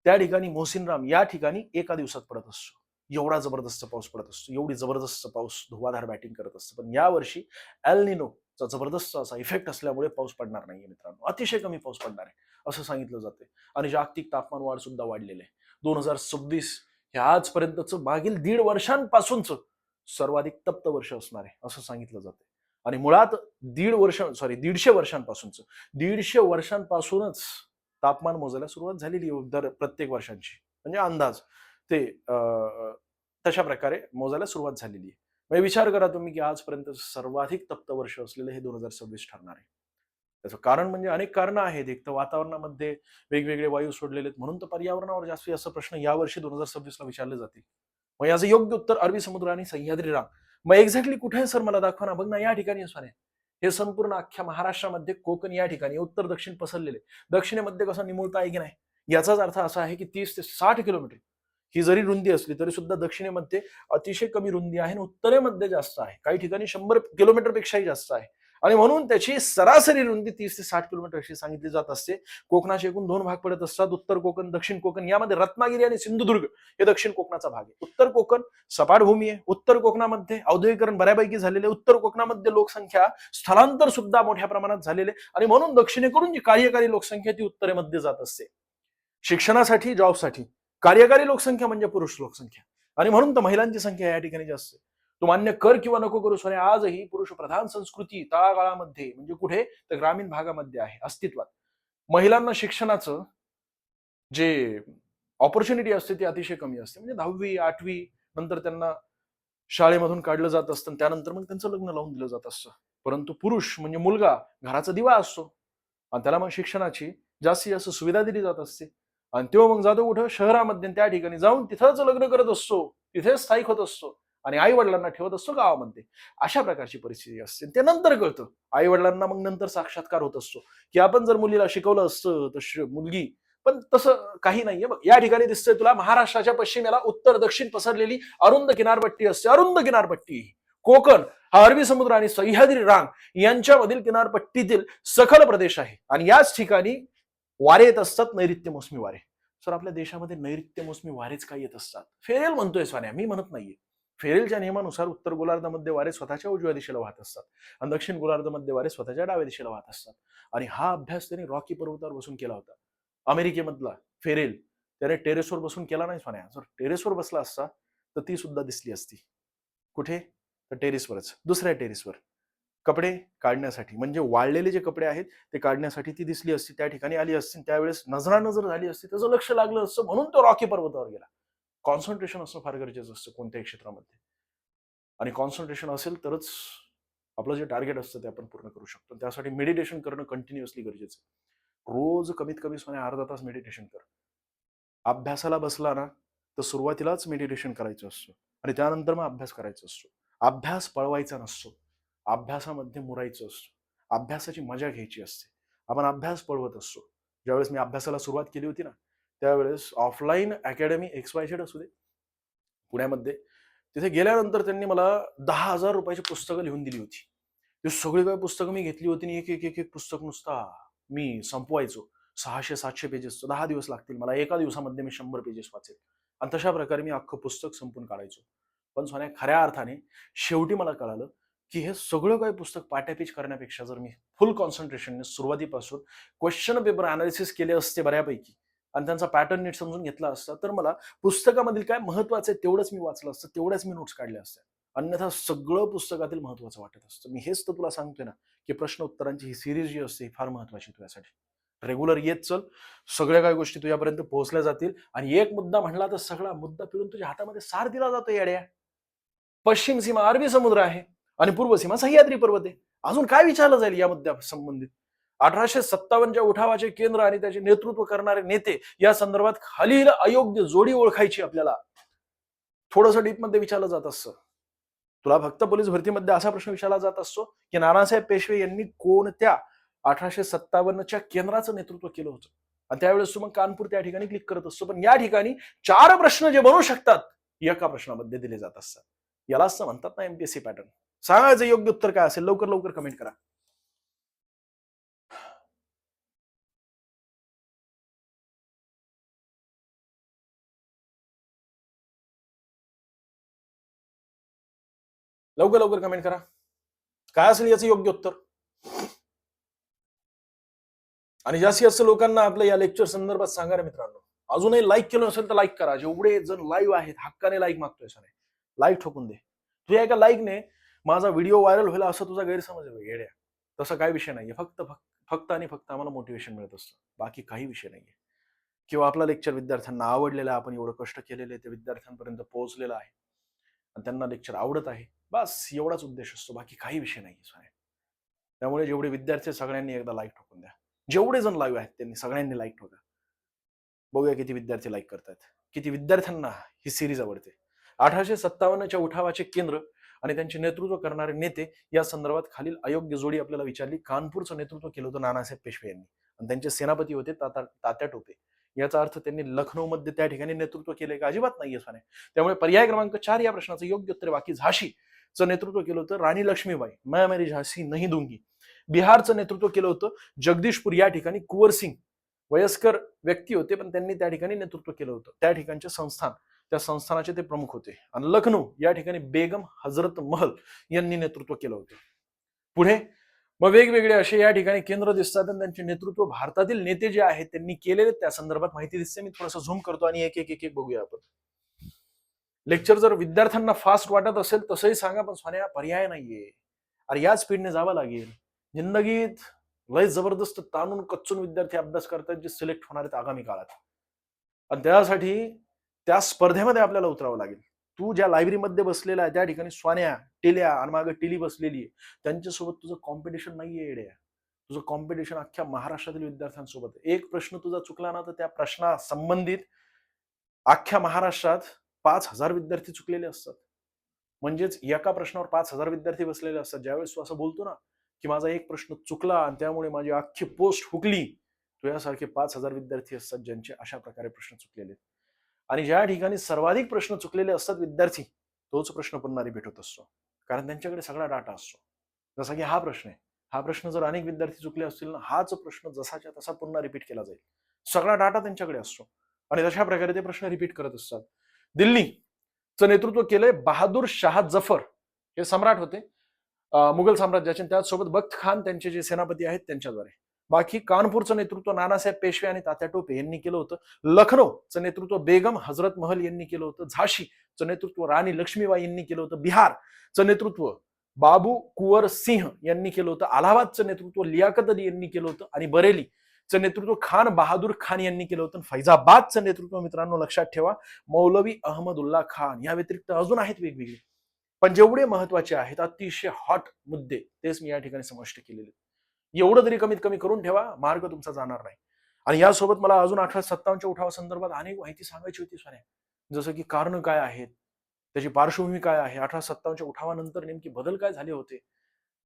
त्या ठिकाणी मोहसिन राम या ठिकाणी एका दिवसात पडत असतो. एवढा जबरदस्त पाऊस पडत असतो, एवढी जबरदस्त पाऊस धुवाधार बॅटिंग करत असतो. पण यावर्षी एल निनोचा जबरदस्त असा इफेक्ट असल्यामुळे पाऊस पडणार नाहीये मित्रांनो. अतिशय कमी पाऊस पडणार आहे असं सांगितलं जाते. आणि जागतिक तापमान वाढ सुद्धा वाढलेलं आहे. 2026 हे आजपर्यंतचं मागील 1.5 वर्षांपासूनच सर्वाधिक तप्त वर्ष असणार आहे असं सांगितलं जाते. आणि मुळात 150 वर्षांपासूनच 150 वर्षांपासूनच तापमान मोजायला सुरुवात झालेली आहे दर प्रत्येक वर्षांची. म्हणजे अंदाज ते तशा प्रकारे मोजायला सुरुवात झालेली आहे. म्हणजे विचार करा तुम्ही की आजपर्यंत सर्वाधिक तप्त वर्ष असलेलं हे 2026 ठरणार आहे. त्याचं कारण म्हणजे अनेक कारणं आहेत. एक तर वातावरणामध्ये वेगवेगळे वायू सोडलेले आहेत म्हणून तर पर्यावरणावर जास्तीत जास्त प्रश्न यावर्षी 2026 ला विचारले जातील. मग याचं योग्य उत्तर अरबी समुद्र आणि सह्याद्री रांग. मग एक्झॅक्टली कुठे आहे सर मला दाखवा ना. बघ ना या ठिकाणी असणार आहे. हे संपूर्ण अख्ख्या महाराष्ट्रामध्ये कोकण या ठिकाणी उत्तर दक्षिण पसरलेले. दक्षिणेमध्ये कसं निमुळता आहे की नाही. याचाच अर्थ असा आहे की 30 ते 60 किलोमीटर ही जरी रुंदी असली तरी सुद्धा दक्षिणेमध्ये अतिशय कमी रुंदी आहे आणि उत्तरेमध्ये जास्त आहे. काही ठिकाणी 100 किलोमीटर पेक्षाही जास्त आहे. आणि म्हणून त्याची सरासरी रुंदी 30 ते 60 किलोमीटर अशी सांगितली जात असते. कोकणाचे एकूण 2 भाग पडत असतात, उत्तर कोकण, दक्षिण कोकण. यामध्ये रत्नागिरी आणि सिंधुदुर्ग हे दक्षिण कोकणाचा भाग आहे. उत्तर कोकण सपाट भूमी आहे. उत्तर कोकणामध्ये औद्योगिकरण बऱ्यापैकी झालेले. उत्तर कोकणामध्ये लोकसंख्या स्थलांतर सुद्धा मोठ्या प्रमाणात झालेले आणि म्हणून दक्षिणेकडून जी कार्यकारी लोकसंख्या ती उत्तरेमध्ये जात असते शिक्षणासाठी, जॉबसाठी. कार्यकारी लोकसंख्या म्हणजे पुरुष लोकसंख्या आणि म्हणून तर महिलांची संख्या या ठिकाणी जास्त आहे. तो मान्य कर किंवा नको करू सोने आजही पुरुष प्रधान संस्कृती तळागाळामध्ये म्हणजे कुठे तर ग्रामीण भागामध्ये आहे अस्तित्वात. महिलांना शिक्षणाचं जे ऑपॉर्च्युनिटी असते ती अतिशय कमी असते. म्हणजे 10वी 8वी नंतर त्यांना शाळेमधून काढलं जात असतं. त्यानंतर मग त्यांचं लग्न लावून दिलं जात असतं. परंतु पुरुष म्हणजे मुलगा घराचा दिवा असतो आणि त्याला मग शिक्षणाची जास्तीत जास्त सुविधा दिली जात असते. आणि तो मग जातो कुठं शहरामध्ये त्या ठिकाणी जाऊन तिथंच लग्न करत असतो, तिथेच स्थायिक होत असतो आणि आई वडिलांना ठेवत असतो गावामध्ये. अशा प्रकारची परिस्थिती असते. ते नंतर कळतं आई वडिलांना. मग नंतर साक्षात्कार होत असतो की आपण जर मुलीला शिकवलं असतं तर मुलगी. पण तसं काही नाहीये. बघ या ठिकाणी दिसतंय तुला महाराष्ट्राच्या पश्चिमेला उत्तर दक्षिण पसरलेली अरुंद किनारपट्टी असते. अरुंद किनारपट्टी कोकण हा अरबी समुद्र आणि सह्याद्री रांग यांच्यामधील किनारपट्टीतील सखल प्रदेश आहे आणि याच ठिकाणी वारे येत असतात, नैऋत्य मोसमी वारे. सर आपल्या देशामध्ये नैऋत्य मोसमी वारेच काय येत असतात. फेरेल म्हणतोय स्वान्या, मी म्हणत नाहीये. फेरेलच्या नियमानुसार उत्तर गोलार्धामध्ये वारे स्वतःच्या उजव्या दिशेला वाहत असतात आणि दक्षिण गोलार्धामध्ये वारे स्वतःच्या डाव्या दिशेला वाहत असतात. आणि हा अभ्यास त्यांनी रॉकी पर्वतावर बसून केला होता. अमेरिकेमधला फेरेल त्याने टेरेसवर बसून केला नाही स्वान्या. जर टेरेसवर बसला असता तर ती सुद्धा दिसली असती. कुठे तर टेरेसवरच, दुसऱ्या टेरेसवर कपडे काढण्यासाठी. म्हणजे वाळलेले जे कपडे आहेत ते काढण्यासाठी ती दिसली असती. त्या ठिकाणी आली असती. त्यावेळेस नजरानजर झाली असती. त्याचं लक्ष लागलं असतं म्हणून तो रॉकी पर्वतावर गेला. कॉन्सन्ट्रेशन असणं फार गरजेचं असतं कोणत्याही क्षेत्रामध्ये. आणि कॉन्सन्ट्रेशन असेल तरच आपलं जे टार्गेट असतं ते आपण पूर्ण करू शकतो. त्यासाठी मेडिटेशन करणं कंटिन्युअसली गरजेचं आहे. रोज कमीत कमी अर्धा तास मेडिटेशन कर. अभ्यासाला बसला ना तर सुरुवातीलाच मेडिटेशन करायचं असतं आणि त्यानंतर मग अभ्यास करायचा असतो. अभ्यास पळवायचा नसतो. अभ्यासामध्ये मुरायचं असतं. अभ्यासाची मजा घ्यायची असते. आपण अभ्यास पळवत असतो. ज्यावेळेस मी अभ्यासाला सुरुवात केली होती ना त्यावेळेस ऑफलाईन अकॅडमी XYZ असू दे पुण्यामध्ये, तिथे गेल्यानंतर त्यांनी मला 10,000 रुपयाची पुस्तकं लिहून दिली होती. ती सगळी काही पुस्तकं मी घेतली होती आणि एक पुस्तक नुसता मी संपवायचो. 600-700 पेजेस 10 दिवस लागतील मला. एका दिवसामध्ये मी 100 पेजेस वाचेल आणि तशा प्रकारे मी अख्खं पुस्तक संपून काढायचो. पण सोन्या खऱ्या अर्थाने शेवटी मला कळालं की हे सगळं काही पुस्तक पाट्यापीच करण्यापेक्षा जर मी फुल कॉन्सन्ट्रेशनने सुरुवातीपासून क्वेश्चन पेपर अनालिसिस केले असते बऱ्यापैकी आणि त्यांचा पॅटर्न नीट समजून घेतला असता तर मला पुस्तकामधील काय महत्वाचं आहे तेवढंच मी वाचलं असतं, तेवढ्याच मी नोट्स काढल्या असत्या. अन्यथा सगळं पुस्तकातील महत्वाचं वाटत असतं. मी हेच तर तुला सांगतोय ना की प्रश्न उत्तरांची ही सिरीज जी असते फार महत्वाची तुझ्यासाठी. रेग्युलर येत चल, सगळ्या काही गोष्टी तुझ्यापर्यंत पोहोचल्या जातील आणि एक मुद्दा म्हणला तर सगळा मुद्दा फिरून तुझ्या हातामध्ये सार दिला जातो येड्या. पश्चिम सीमा अरबी समुद्र आहे आणि पूर्व सीमा सह्याद्री पर्वत आहे. अजून काय विचारलं जाईल या मुद्द्या संबंधित. 1857च्या उठावाचे केंद्र आणि त्याचे नेतृत्व करणारे नेते या संदर्भात खालील अयोग्य जोडी ओळखायची आपल्याला. थोडंसं डीप मध्ये विचारलं जात असतं. तुला फक्त पोलीस भरतीमध्ये असा प्रश्न विचारला जात असतो की नानासाहेब पेशवे यांनी कोणत्या 1857च्या केंद्राचं नेतृत्व केलं होतं आणि त्यावेळेस तू मग कानपूर त्या ठिकाणी क्लिक करत असतो. पण या ठिकाणी 4 प्रश्न जे बनू शकतात एका प्रश्नामध्ये दिले जात असतात. यालाच म्हणतात ना MPSC पॅटर्न. सांगायचं योग्य उत्तर काय असेल लवकर लवकर कमेंट करा. लवकर लवकर कमेंट करा, काय असेल याचं योग्य उत्तर. आणि जास्तीत जास्त लोकांना आपल्या या लेक्चर संदर्भात सांगा रे मित्रांनो. अजूनही लाईक केलं असेल तर लाईक करा. जेवढे जण लाईव्ह आहेत हक्काने लाईक मागतोय सर, लाईक ठोकून दे. तुझ्या एका लाईकने माझा व्हिडिओ व्हायरल होईल असं तुझा गैरसमज आहे येड्या. तसा काही विषय नाहीये. फक्त आणि फक्त आम्हाला मोटिवेशन मिळत असतं, बाकी काही विषय नाहीये. किंवा आपला लेक्चर विद्यार्थ्यांना आवडलेला आहे, आपण एवढं कष्ट केलेले ते विद्यार्थ्यांपर्यंत पोहोचलेलं आहे आणि त्यांना लेक्चर आवडत आहे, बस एवढाच उद्देश असतो, बाकी काही विषय नाहीये. त्यामुळे जेवढे विद्यार्थी सगळ्यांनी एकदा लाईक ठोकून द्या. जेवढे जण लाईव्ह आहेत त्यांनी सगळ्यांनी लाईक ठोका. बघूया किती विद्यार्थी लाईक करतात, किती विद्यार्थ्यांना ही सिरीज आवडते. 1857च्या उठावाचे केंद्र आणि त्यांचे नेतृत्व करणारे नेते या संदर्भात खालील अयोग्य जोडी आपल्याला विचारली. कानपूरचं नेतृत्व केलं होतं नानासाहेब पेशवे यांनी आणि त्यांचे सेनापती होते तात्या टोपे. याचा अर्थ त्यांनी लखनौ मध्ये त्या ठिकाणी नेतृत्व केलंय का? अजिबात नाहीये सोने. त्यामुळे पर्याय क्रमांक 4 या प्रश्नाचं योग्य उत्तर बाकी. झाशीचं नेतृत्व केलं होतं राणी लक्ष्मीबाई, मैं मेरी झांसी नहीं दूंगी. बिहारचं नेतृत्व केलं होतं जगदीशपूर या ठिकाणी कुंवर सिंग, वयस्कर व्यक्ती होते पण त्यांनी त्या ठिकाणी नेतृत्व केलं होतं. त्या ठिकाणचे संस्थान, त्या संस्थानाचे ते प्रमुख होते. आणि लखनौ या ठिकाणी बेगम हजरत महल यांनी नेतृत्व केलं होतं. पुढे मग वेगवेगळे असे या ठिकाणी केंद्र दिसतात आणि त्यांचे नेतृत्व भारतातील नेते जे आहेत त्यांनी केलेले त्या संदर्भात माहिती दिसते. मी थोडंसं झूम करतो आणि एक एक एक एक बघूया आपण. लेक्चर जर विद्यार्थ्यांना फास्ट वाटत असेल तसंही सांगा, पण सोन्या पर्याय नाहीये. अरे या स्पीडने जावं लागेल. जिंदगीत लय जबरदस्त ताणून कच्चून विद्यार्थी अभ्यास करतात जे सिलेक्ट होणार आहेत आगामी काळात, आणि त्यासाठी त्या स्पर्धेमध्ये आपल्याला उतरावं लागेल. तू ज्या लायब्ररीमध्ये बसलेला आहे त्या ठिकाणी स्वान्या, टिल्या आणि मागे टिली बसलेली आहे, त्यांच्यासोबत तुझं कॉम्पिटिशन नाहीये येड्या. तुझं कॉम्पिटिशन अख्ख्या महाराष्ट्रातील विद्यार्थ्यांसोबत. एक प्रश्न तुझा चुकला ना तर त्या प्रश्ना संबंधित अख्ख्या महाराष्ट्रात 5,000 विद्यार्थी चुकलेले असतात. म्हणजेच एका प्रश्नावर 5,000 विद्यार्थी बसलेले असतात. ज्यावेळेस तू असं बोलतो ना की माझा एक प्रश्न चुकला आणि त्यामुळे माझी अख्खी पोस्ट हुकली, तुझ्यासारखे 5,000 विद्यार्थी असतात ज्यांचे अशा प्रकारे प्रश्न चुकलेले. आणि ज्या ठिकाणी सर्वाधिक प्रश्न चुकलेले असतात विद्यार्थी, तोच प्रश्न पुन्हा रिपीट होत असतो, कारण त्यांच्याकडे सगळा डाटा असतो. जसा की हा प्रश्न आहे, हा प्रश्न जर अनेक विद्यार्थी चुकले असतील ना, हाच प्रश्न जसाच्या तसा पुन्हा रिपीट केला जाईल. सगळा डाटा त्यांच्याकडे असतो आणि तशा प्रकारे ते प्रश्न रिपीट करत असतात. दिल्लीचं नेतृत्व केलंय बहादूर शाह जफर, हे सम्राट होते मुघल साम्राज्याचे. त्याचसोबत बख्त खान त्यांचे जे सेनापती आहेत त्यांच्याद्वारे. बाकी कानपूरचं नेतृत्व नानासाहेब पेशवे आणि तात्या टोपे यांनी केलं होतं. लखनौचं नेतृत्व बेगम हजरत महल यांनी केलं होतं. झाशीचं नेतृत्व राणी लक्ष्मीबाई यांनी केलं होतं. बिहारचं नेतृत्व बाबू कुंवर सिंह यांनी केलं होतं. अलाहाबादचं नेतृत्व लियाकत अली यांनी केलं होतं आणि बरेलीचं नेतृत्व खान बहादूर खान यांनी केलं होतं. फैजाबादचं नेतृत्व मित्रांनो लक्षात ठेवा मौलवी अहमदुल्ला खान. या व्यतिरिक्त अजून आहेत वेगवेगळे, पण जेवढे महत्वाचे आहेत अतिशय हॉट मुद्दे तेच मी या ठिकाणी स्पष्ट केलेले. एवढं तरी कमीत कमी करून ठेवा, मार्ग तुमचा जाणार नाही. आणि यासोबत मला अजून 1857च्या उठावा संदर्भात अनेक माहिती सांगायची होती सोन्या, जसं की कारण काय आहेत, त्याची पार्श्वभूमी काय आहे, 1857च्या उठावानंतर नेमकी बदल काय झाले होते,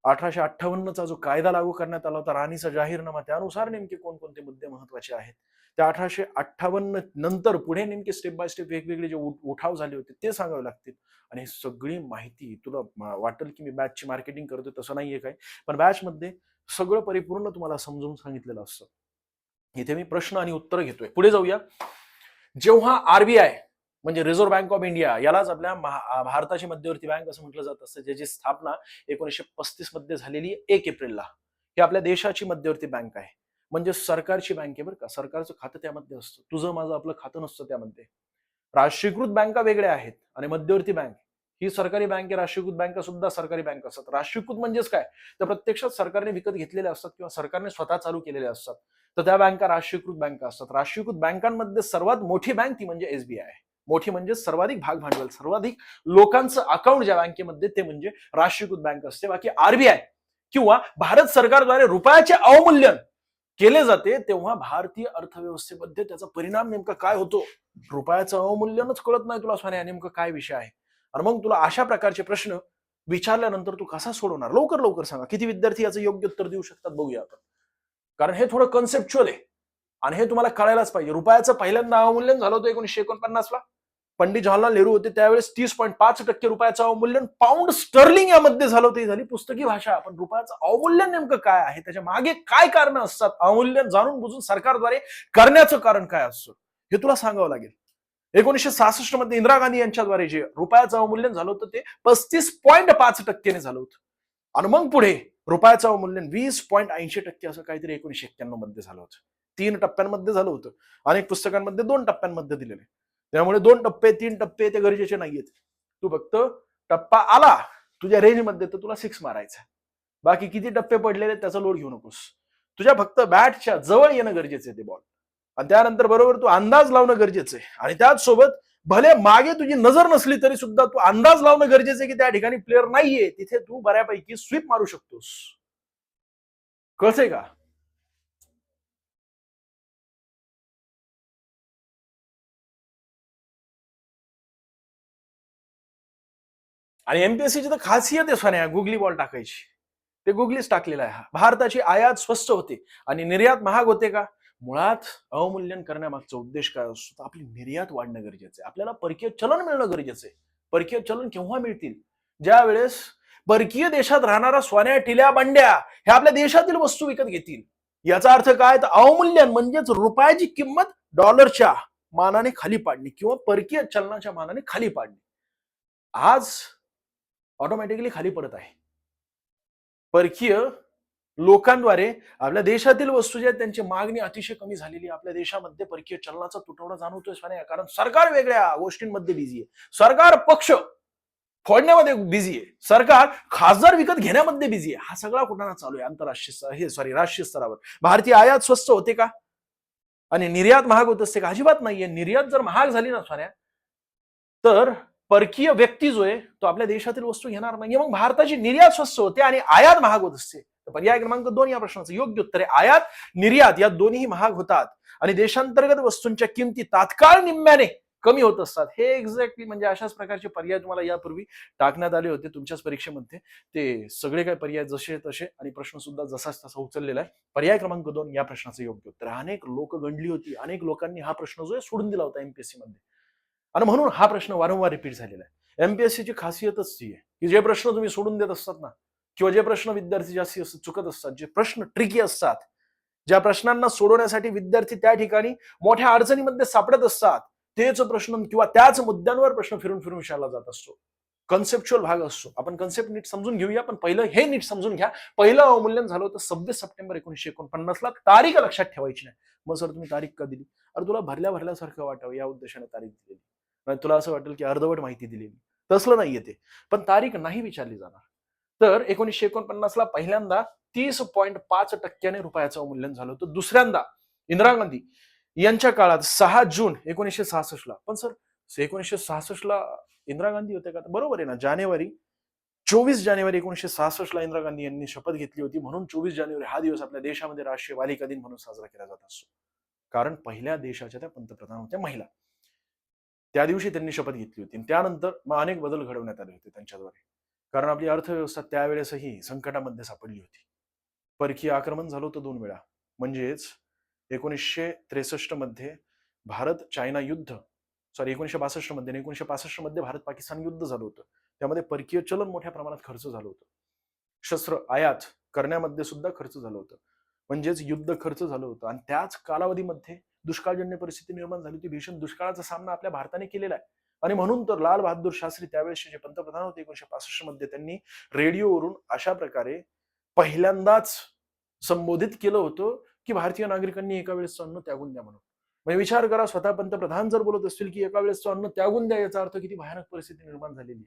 1858चा जो कायदा लागू करण्यात आला होता राणीचा जाहीरनामा, त्यानुसार नेमके कोणकोणते मुद्दे महत्वाचे आहेत, त्या 1858 नंतर पुढे नेमके स्टेप बाय स्टेप वेगवेगळे जे उठाव झाले होते ते सांगावे लागतील. आणि ही सगळी माहिती तुला वाटेल की मी बॅचची मार्केटिंग करतोय, तसं नाहीये काय, पण बॅच मध्ये सगळं परिपूर्ण तुम्हाला समजून सांगितलेलं असतं. इथे मी प्रश्न आणि उत्तर घेतोय. पुढे जाऊया. जेव्हा आरबीआय म्हणजे रिझर्व्ह बँक ऑफ इंडिया, यालाच आपल्या भारताची मध्यवर्ती बँक असं म्हटलं जात असतं, ज्याची स्थापना 1935 मध्ये झालेली 1 एप्रिलला. ही आपल्या देशाची मध्यवर्ती बँक आहे, म्हणजे सरकारची बँक आहे बरं का. सरकारचं खातं त्यामध्ये असतं, तुझं माझं आपलं खातं नसतं त्यामध्ये. राष्ट्रीयकृत बँका वेगळ्या आहेत आणि मध्यवर्ती बँक ही सरकारी बँक आहे. राष्ट्रीयकृत बँका सुद्धा सरकारी बँक असतात. राष्ट्रीयकृत म्हणजेच काय, तर प्रत्यक्षात सरकारने विकत घेतलेल्या असतात किंवा सरकारने स्वतः चालू केलेल्या असतात, तर त्या बँका राष्ट्रीयकृत बँका असतात. राष्ट्रीयकृत बँकांमध्ये सर्वात मोठी बँक ती म्हणजे एसबीआय आहे. मोठी म्हणजे सर्वाधिक भाग भांडवल, सर्वाधिक लोकांचं अकाउंट ज्या बँकेमध्ये ते म्हणजे राष्ट्रीयकृत बँक असते. बाकी आरबीआय किंवा भारत सरकारद्वारे रुपयाचे अवमूल्यन केले जाते, तेव्हा भारतीय अर्थव्यवस्थेमध्ये त्याचा परिणाम नेमका काय होतो, रुपयाचं अवमूल्यनच कळत नाही तुला सोन्या नेमकं काय विषय आहे. आणि मग तुला अशा प्रकारचे प्रश्न विचारल्यानंतर तू कसा सोडवणार, लवकर लवकर सांगा. किती विद्यार्थी याचं योग्य उत्तर देऊ शकतात बघूया आपण, कारण हे थोडं कन्सेप्च्युअल आहे आणि हे तुम्हाला कळायलाच पाहिजे. रुपयाचं पहिल्यांदा अवमूल्यन झालं होतं 1949 ला, पंडित जवाहरलाल नेहरू होते त्यावेळेस 30.5% रुपयाचं अवमूल्यन पाऊंड स्टर्लिंग यामध्ये झालं होतं. ही झाली पुस्तकी भाषा. पण रुपयाचं अवमूल्यन नेमकं काय आहे, त्याच्या मागे काय कारण असतात, अवमूल्यन जाणून बुजून सरकारद्वारे करण्याचं कारण काय असतं, हे तुला सांगावं लागेल. 1966 मध्ये इंदिरा गांधी यांच्याद्वारे जे रुपयाचं अवमूल्यन झालं होतं ते 35.5% झालं होतं. आणि मग पुढे रुपयाचं अवमूल्यन 20.80% असं काहीतरी 1991 मध्ये झालं होतं. 3 टप्प्यांमध्ये झालं होतं. अनेक पुस्तकांमध्ये 2 टप्प्यांमध्ये दिलेले. त्यामुळे 2 टप्पे 3 टप्पे ते गरजेचे नाहीयेत. तू फक्त टप्पा आला तुझ्या रेंजमध्ये तर तुला 6 मारायचा. बाकी किती टप्पे पडलेले त्याचा लोड घेऊ नकोस. तुझ्या फक्त बॅटच्या जवळ येणं गरजेचं आहे ते बॉल. आणि त्यानंतर बरोबर तू अंदाज लावणं गरजेचं आहे. आणि त्याचसोबत भले मागे तुझी नजर नसली तरी सुद्धा तू अंदाज लावणं गरजेचं आहे की त्या ठिकाणी प्लेअर नाहीये, तिथे तू बऱ्यापैकी स्वीप मारू शकतोस. कळतंय का? आणि एमपीएससीची तर खासियत आहे सोन्या गुगली बॉल टाकायची. ते गुगलीच टाकलेला आहे. भारताची आयात स्वस्त होते आणि निर्यात महाग होते का? मुळात अवमूल्यन करण्यामागचा उद्देश काय असतो? आपली निर्यात वाढणं गरजेचं आहे. आपल्याला परकीय चलन मिळणं गरजेचं आहे. परकीय चलन केव्हा मिळतील? ज्या वेळेस परकीय देशात राहणारा सोन्या टिल्या बंड्या हे आपल्या देशातील वस्तू विकत घेतील. याचा अर्थ काय? तर अवमूल्यन म्हणजेच रुपयाची किंमत डॉलरच्या मानाने खाली पाडणे किंवा परकीय चलनाच्या मानाने खाली पाडणे. आज ऑटोमॅटिकली खाली पडत आहे. परकीय लोकांद्वारे आपल्या देशातील वस्तू ज्या आहेत त्यांची मागणी अतिशय कमी झालेली. आपल्या देशामध्ये परकीय चलनाचा तुटवडा जाणवतोय सोन्या, कारण सरकार वेगळ्या गोष्टींमध्ये बिझी आहे. सरकार पक्ष फोडण्यामध्ये बिझी आहे. सरकार खासदार विकत घेण्यामध्ये बिझी आहे. हा सगळा कुठं चालू आहे आंतरराष्ट्रीय राष्ट्रीय स्तरावर. भारतीय आयात स्वस्त होते का? आणि निर्यात महाग होत असते का? अजिबात नाहीये. निर्यात जर महाग झाली ना सोन्या तर परकीय व्यक्ती जो आहे तो आपल्या देशातील वस्तू घेणार नाही. मग भारताची निर्यात स्वस्त होते आणि आयात महाग होत असते. पर्याय क्रमांक 2 या प्रश्नाचं योग्य उत्तर आहे आयात निर्यात या दोन्ही महाग होतात आणि देशांतर्गत वस्तूंच्या किमती तात्काळ निम्म्याने कमी होत असतात. हे एक्झॅक्टली म्हणजे अशाच प्रकारचे पर्याय तुम्हाला यापूर्वी टाकण्यात आले होते तुमच्याच परीक्षेमध्ये. ते सगळे काही पर्याय जसे तसे आणि प्रश्न सुद्धा जसाच तसा उचललेला आहे. पर्याय क्रमांक 2 या प्रश्नाचं योग्य उत्तर. अनेक लोक गणली होती, अनेक लोकांनी हा प्रश्न जो आहे सोडून दिला होता एमपीएससी मध्ये आणि म्हणून हा प्रश्न वारंवार रिपीट झालेला आहे. एमपीएससीची खासियतच ती आहे की जे प्रश्न तुम्ही सोडून देत असतात ना किंवा जे प्रश्न विद्यार्थी जास्ती चुकत असतात, जे प्रश्न ट्रिकी असतात, ज्या प्रश्नांना सोडवण्यासाठी विद्यार्थी त्या ठिकाणी मोठ्या अडचणीमध्ये सापडत असतात, तेच प्रश्न किंवा त्याच मुद्द्यांवर प्रश्न फिरून फिरून विचारला जात असतो. कन्सेप्च्युअल भाग असतो. आपण कन्सेप्ट नीट समजून घेऊया, पण पहिलं हे नीट समजून घ्या. पहिलं अवमूल्यन झालं होतं 26 सप्टेंबर 1949 ला. तारीख लक्षात ठेवायची नाही. मग सर तुम्ही तारीख का दिली? अरे तुला भरल्यासारखं वाटावं या उद्देशाने तारीख दिलेली. नाही तुला असं वाटेल की अर्धवट माहिती दिलेली. तसलं नाहीये ते. पण तारीख नाही विचारली जाणार. तर 1949 ला पहिल्यांदा 30.5% रुपयाचं अवमूल्यन झालं होतं. दुसऱ्यांदा इंदिरा गांधी यांच्या काळात 6 जून 1966 ला. पण सर 1966 ला इंदिरा गांधी होते का? बरोबर आहे ना. 24 जानेवारी 1966 ला इंदिरा गांधी यांनी शपथ घेतली होती. म्हणून 24 जानेवारी हा दिवस आपल्या देशामध्ये राष्ट्रीय बालिका दिन म्हणून साजरा केला जात असतो. कारण पहिल्या देशाच्या त्या पंतप्रधान होत्या महिला. त्या दिवशी त्यांनी शपथ घेतली होती. त्यानंतर मग अनेक बदल घडवण्यात आले होते त्यांच्याद्वारे. कारण आपली अर्थव्यवस्था त्यावेळेसही संकटामध्ये सापडली होती. परकीय आक्रमण झालं होतं 2 वेळा. म्हणजेच 1963 मध्ये भारत चायना युद्ध 1962 मध्ये आणि 1965 मध्ये भारत पाकिस्तान युद्ध झालं होतं. त्यामध्ये परकीय चलन मोठ्या प्रमाणात खर्च झालं होतं. शस्त्र आयात करण्यामध्ये सुद्धा खर्च झालं होतं. म्हणजेच युद्ध खर्च झालं होतं आणि त्याच कालावधीमध्ये दुष्काळजन्य परिस्थिती निर्माण झाली होती. भीषण दुष्काळाचा सामना आपल्या भारताने केलेला आहे. आणि म्हणून तर लाल बहादूर शास्त्री त्यावेळेस जे पंतप्रधान होते 1965 मध्ये त्यांनी रेडिओवरून अशा प्रकारे पहिल्यांदाच संबोधित केलं होतं की भारतीय नागरिकांनी एका वेळेसचं अन्न त्यागून द्या म्हणून. म्हणजे विचार करा, स्वतः पंतप्रधान जर बोलत असतील की एका वेळेसचं अन्न त्यागून द्या, याचा अर्थ किती भयानक परिस्थिती निर्माण झालेली.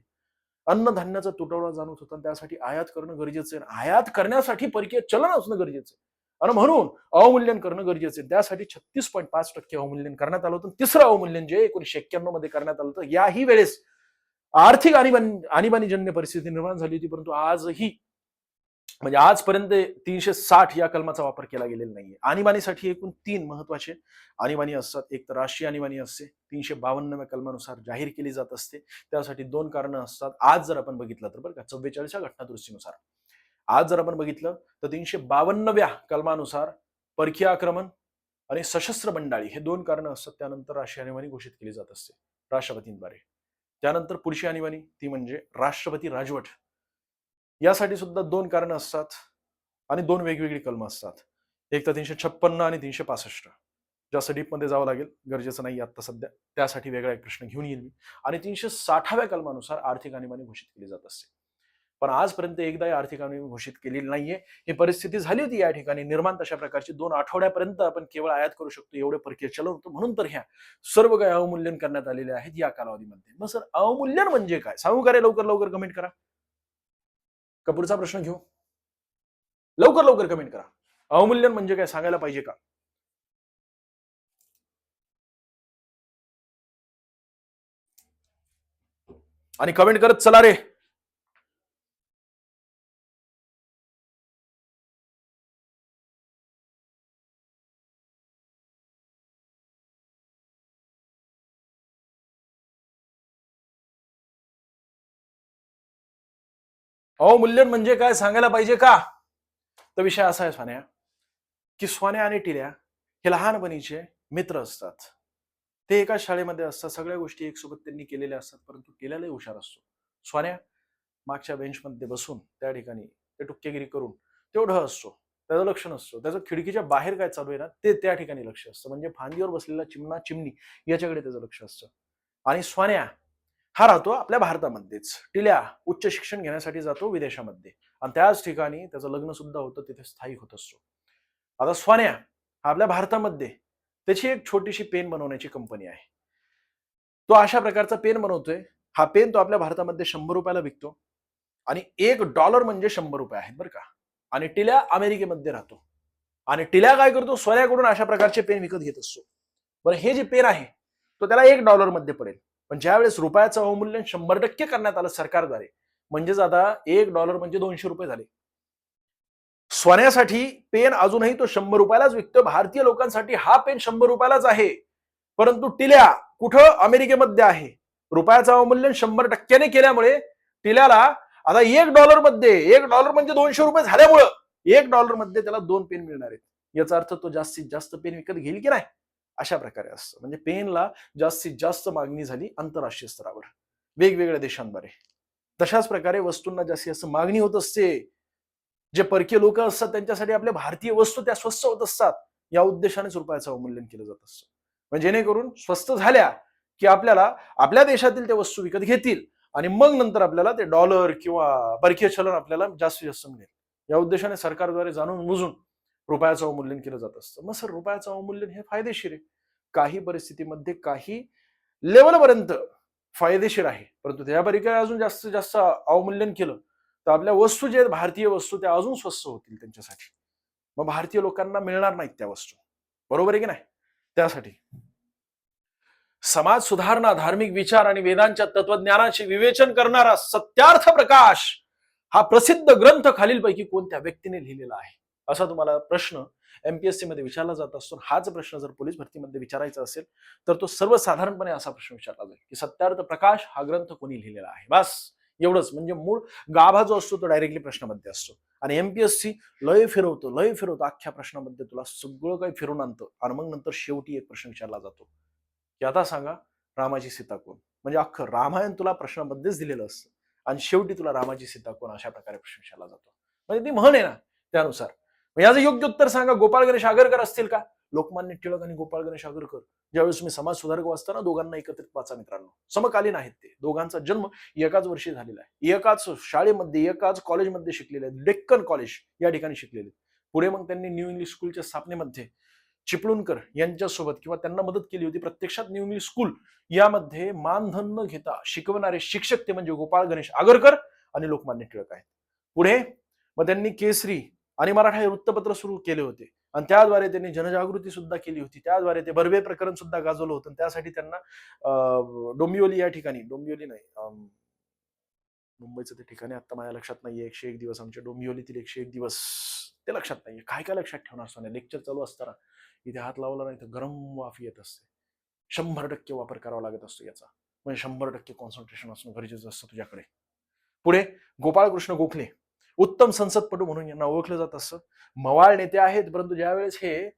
अन्नधान्याचा तुटवडा जाणवत होता. त्यासाठी आयात करणं गरजेचं आहे. आयात करण्यासाठी परकीय चलन असणं गरजेचं आहे आणि म्हणून अवमूल्यन करणं गरजेचं आहे. त्यासाठी 36.5% अवमूल्यन करण्यात आलं होतं. तिसरं अवमूल्यन जे 1991 मध्ये करण्यात आलं होतं. याही वेळेस आर्थिक आणीबाणीजन्य परिस्थिती निर्माण झाली होती, परंतु आजही म्हणजे आजपर्यंत 360 या कलमाचा वापर केला गेलेला नाहीये. आणीबाणीसाठी एकूण 3 महत्वाचे आणीबाणी असतात. एक तर राष्ट्रीय आणीबाणी असते, 352व्या कलमानुसार जाहीर केली जात असते. त्यासाठी 2 कारणं असतात. आज जर आपण बघितलं तर बरं का 44व्या घटना दुरुस्तीनुसार आज जर आपण बघितलं तर 352व्या कलमानुसार परकीय आक्रमण आणि सशस्त्र बंडाळी हे 2 कारणं असतात. त्यानंतर राष्ट्रीय आणीबाणी घोषित केली जात असते राष्ट्रपतींद्वारे. त्यानंतर पुढची आणीबाणी ती म्हणजे राष्ट्रपती राजवट. यासाठी सुद्धा 2 कारणं असतात आणि 2 वेगवेगळी कलमं असतात. एक तर 356 आणि 365. जास्त डीपमध्ये जावं लागेल, गरजेचं नाही आता सध्या. त्यासाठी वेगळा एक प्रश्न घेऊन येईल मी. आणि 360व्या कलमानुसार आर्थिक आणीबाणी घोषित केली जात असते. पण आजपर्यंत एकदाही आर्थिक आणीबाणी घोषित केलेली नाहीये. ही परिस्थिती झाली होती या ठिकाणी निर्माण तशा प्रकारची. 2 आठवड्यापर्यंत आपण केवळ आयात करू शकतो एवढे परकीय चलन होतं. म्हणून तर ह्या सर्व काही अवमूल्यन करण्यात आलेले आहेत या कालावधीमध्ये. मग सर अवमूल्यन म्हणजे काय? सांगू का रे? लवकर लवकर कमेंट करा. का पुढचा प्रश्न घेऊ? लवकर लवकर कमेंट करा. अवमूल्यन म्हणजे काय सांगायला पाहिजे का? आणि कमेंट करत चला रे. अवमूल्यन म्हणजे काय सांगायला पाहिजे का? तर विषय असा आहे सोन्या, की सोन्या आणि टिल्या हे लहानपणीचे मित्र असतात. ते एका शाळेमध्ये असतात, सगळ्या गोष्टी एकसोबत त्यांनी केलेल्या असतात. परंतु टिल्यालाही हुशार असतो. सोन्या मागच्या बेंचमध्ये बसून त्या ठिकाणी ते टुक्केगिरी करून तेवढं असतो, त्याचं लक्ष नसतं. त्याचं खिडकीच्या बाहेर काय चालू आहे ना ते त्या ठिकाणी लक्ष असतं. म्हणजे फांदीवर बसलेला चिमणा चिमणी याच्याकडे त्याचं लक्ष असतं. आणि सोन्या हा राहतो आपल्या भारतामध्येच. टिल्या उच्च शिक्षण घेण्यासाठी जातो विदेशामध्ये आणि त्याच ठिकाणी त्याचं लग्न सुद्धा होतं, तिथे स्थायिक होत असतो. आता सोन्या हा आपल्या भारतामध्ये त्याची एक छोटीशी पेन बनवण्याची कंपनी आहे. तो अशा प्रकारचा पेन बनवतोय. हा पेन तो आपल्या भारतामध्ये 100 रुपयाला विकतो आणि $1 म्हणजे 100 रुपये आहेत बरं का. आणि टिल्या अमेरिकेमध्ये राहतो आणि टिल्या काय करतो? सोन्याकडून अशा प्रकारचे पेन विकत घेत असतो. बरं हे जे पेन आहे तो त्याला $1 मध्ये पडेल. पण ज्यावेळेस रुपयाचं अवमूल्यन 100% करण्यात आलं सरकारद्वारे, म्हणजेच आता $1 म्हणजे 200 रुपये झाले. सोन्यासाठी पेन अजूनही तो 100 रुपयालाच विकतो. भारतीय लोकांसाठी हा पेन 100 रुपयालाच आहे. परंतु टिल्या कुठं? अमेरिकेमध्ये आहे. रुपयाचं अवमूल्यन 100% केल्यामुळे टिल्याला आता $1 मध्ये $1 म्हणजे 200 रुपये झाल्यामुळं $1 मध्ये त्याला 2 पेन मिळणार आहेत. याचा अर्थ तो जास्तीत जास्त पेन विकत घेईल की नाही? अशा प्रकारे असतं. म्हणजे पेनला जास्तीत जास्त मागणी झाली आंतरराष्ट्रीय स्तरावर वेगवेगळ्या देशांद्वारे. तशाच प्रकारे वस्तूंना जास्तीत जास्त मागणी होत असते. जे परकीय लोक असतात त्यांच्यासाठी आपल्या भारतीय वस्तू त्या स्वस्त होत असतात. या उद्देशानेच रुपयाचं अवमूल्यन केलं जात असतं. म्हणजे जेणेकरून स्वस्त झाल्या की आपल्याला आपल्या देशातील त्या वस्तू विकत घेतील आणि मग नंतर आपल्याला ते डॉलर किंवा परकीय चलन आपल्याला जास्तीत जास्त मिळेल. या उद्देशाने सरकारद्वारे जाणून बुजून रुपयाचं अवमूल्यन केलं जात असतं. मग सर रुपयाचं अवमूल्यन हे फायदेशीर आहे. काही परिस्थितीमध्ये काही लेवलपर्यंत फायदेशीर आहे. परंतु त्यापैकी अजून जास्तीत जास्त अवमूल्यन केलं तर आपल्या वस्तू जे आहेत भारतीय वस्तू त्या अजून स्वस्त होतील त्यांच्यासाठी. मग भारतीय लोकांना मिळणार नाहीत त्या वस्तू. बरोबर आहे की नाही? त्यासाठी समाज सुधारणा, धार्मिक विचार आणि वेदांच्या तत्वज्ञानाचे विवेचन करणारा सत्यार्थ प्रकाश हा प्रसिद्ध ग्रंथ खालीलपैकी कोणत्या व्यक्तीने लिहिलेला आहे? असा तुम्हाला प्रश्न एमपीएससी मध्ये विचारला जात असतो. हाच प्रश्न जर पोलीस भरतीमध्ये विचारायचा असेल तर तो सर्वसाधारणपणे असा प्रश्न विचारला जाईल की सत्यार्थ प्रकाश हा ग्रंथ कोणी लिहिलेला आहे? बस एवढंच. म्हणजे मूळ गाभा जो असतो तो डायरेक्टली प्रश्नामध्ये असतो. आणि एमपीएससी लय फिरवतो अख्ख्या प्रश्नामध्ये तुला सगळं काही फिरून आणतं आणि मग नंतर शेवटी एक प्रश्न विचारला जातो की आता सांगा रामाची सीता कोण? म्हणजे अख्खं रामायण तुला प्रश्नामध्येच दिलेलं असतं आणि शेवटी तुला रामाची सीता कोण अशा प्रकारे प्रश्न विचारला जातो. म्हणजे ती म्हण आहे ना त्यानुसार. याचं योग्य उत्तर सांगा. गोपाळ गणेश आगरकर असतील का? लोकमान्य टिळक आणि गोपाळ गणेश आगरकर ज्यावेळेस तुम्ही समाज सुधारक वाचताना दोघांना एकत्रित वाचा मित्रांनो. समकालीन आहेत ते. दोघांचा जन्म एकाच वर्षी झालेला आहे. एकाच शाळेमध्ये एकाच कॉलेजमध्ये शिकलेले आहेत. डेक्कन कॉलेज या ठिकाणी शिकलेले. पुढे मग त्यांनी न्यू इंग्लिश स्कूलच्या स्थापनेमध्ये चिपळूणकर यांच्यासोबत किंवा त्यांना मदत केली होती. प्रत्यक्षात न्यू इंग्लिश स्कूल यामध्ये मानधन न घेता शिकवणारे शिक्षक ते म्हणजे गोपाळ गणेश आगरकर आणि लोकमान्य टिळक आहेत. पुढे मग त्यांनी केसरी आणि मराठा हे वृत्तपत्र सुरू केले होते आणि त्याद्वारे त्यांनी जनजागृती सुद्धा केली होती. त्याद्वारे ते बर्वे प्रकरण सुद्धा गाजवलं होतं. त्यासाठी त्यांना डोंबिवली या ठिकाणी, डोंबिवली नाही मुंबईचं ते ठिकाणी आता माझ्या लक्षात नाहीये. 101 दिवस आमच्या डोंबिवलीतील 101 दिवस ते लक्षात नाहीये. काय काय लक्षात ठेवणार सोन्या? लेक्चर चालू असताना इथे हात लावला नाही तर गरम वाफ येत असते. 100% वापर करावा लागत असतो याचा. म्हणजे 100% कॉन्सन्ट्रेशन असणं गरजेचं असतं तुझ्याकडे. पुढे गोपाळकृष्ण गोखले उत्तम संसदपटू म्हणून यांना ओळखलं जात असतं. मवाळ नेते आहेत परंतु ज्यावेळेस हे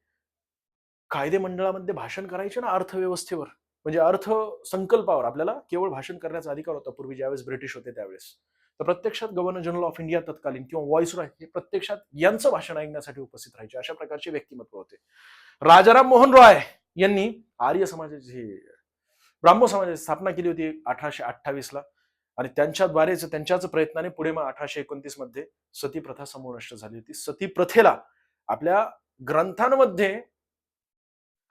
कायदे मंडळामध्ये भाषण करायचे ना अर्थव्यवस्थेवर म्हणजे अर्थसंकल्पावर आपल्याला केवळ भाषण करण्याचा अधिकार होता पूर्वी ज्यावेळेस ब्रिटिश होते त्यावेळेस. तर प्रत्यक्षात गव्हर्नर जनरल ऑफ इंडिया तत्कालीन किंवा व्हॉइसरॉय हे प्रत्यक्षात यांचं भाषण ऐकण्यासाठी उपस्थित राहायचे. अशा प्रकारचे व्यक्तिमत्व होते. राजाराम मोहन रॉय यांनी आर्य समाजाची ब्राह्मो समाजाची स्थापना केली होती 1828ला. आणि त्यांच्याच प्रयत्नाने पुढे मग 1829 मध्ये सती प्रथा समूळ नष्ट झाली होती. सती प्रथेला आपल्या ग्रंथांमध्ये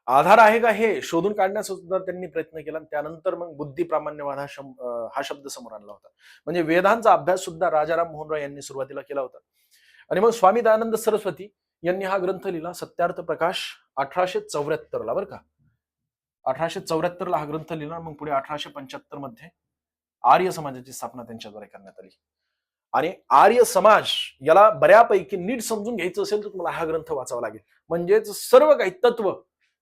आधार आहे का हे शोधून काढण्याचा सुद्धा त्यांनी प्रयत्न केला. त्यानंतर मग बुद्धी प्रामाण्यवाद हा शब्द समोर आणला होता. म्हणजे वेदांचा अभ्यास सुद्धा राजाराम मोहन रॉय यांनी सुरुवातीला केला होता. आणि मग स्वामी दयानंद सरस्वती यांनी हा ग्रंथ लिहिला सत्यार्थ प्रकाश 1874ला, बरं का. 1874ला हा ग्रंथ लिहिला. मग पुढे 1875 मध्ये आर्य समाजाची स्थापना त्यांच्याद्वारे करण्यात आली. आणि आर्य समाज याला बऱ्यापैकी नीट समजून घ्यायचं असेल तर तुम्हाला हा ग्रंथ वाचावा लागेल. म्हणजेच सर्व काही तत्व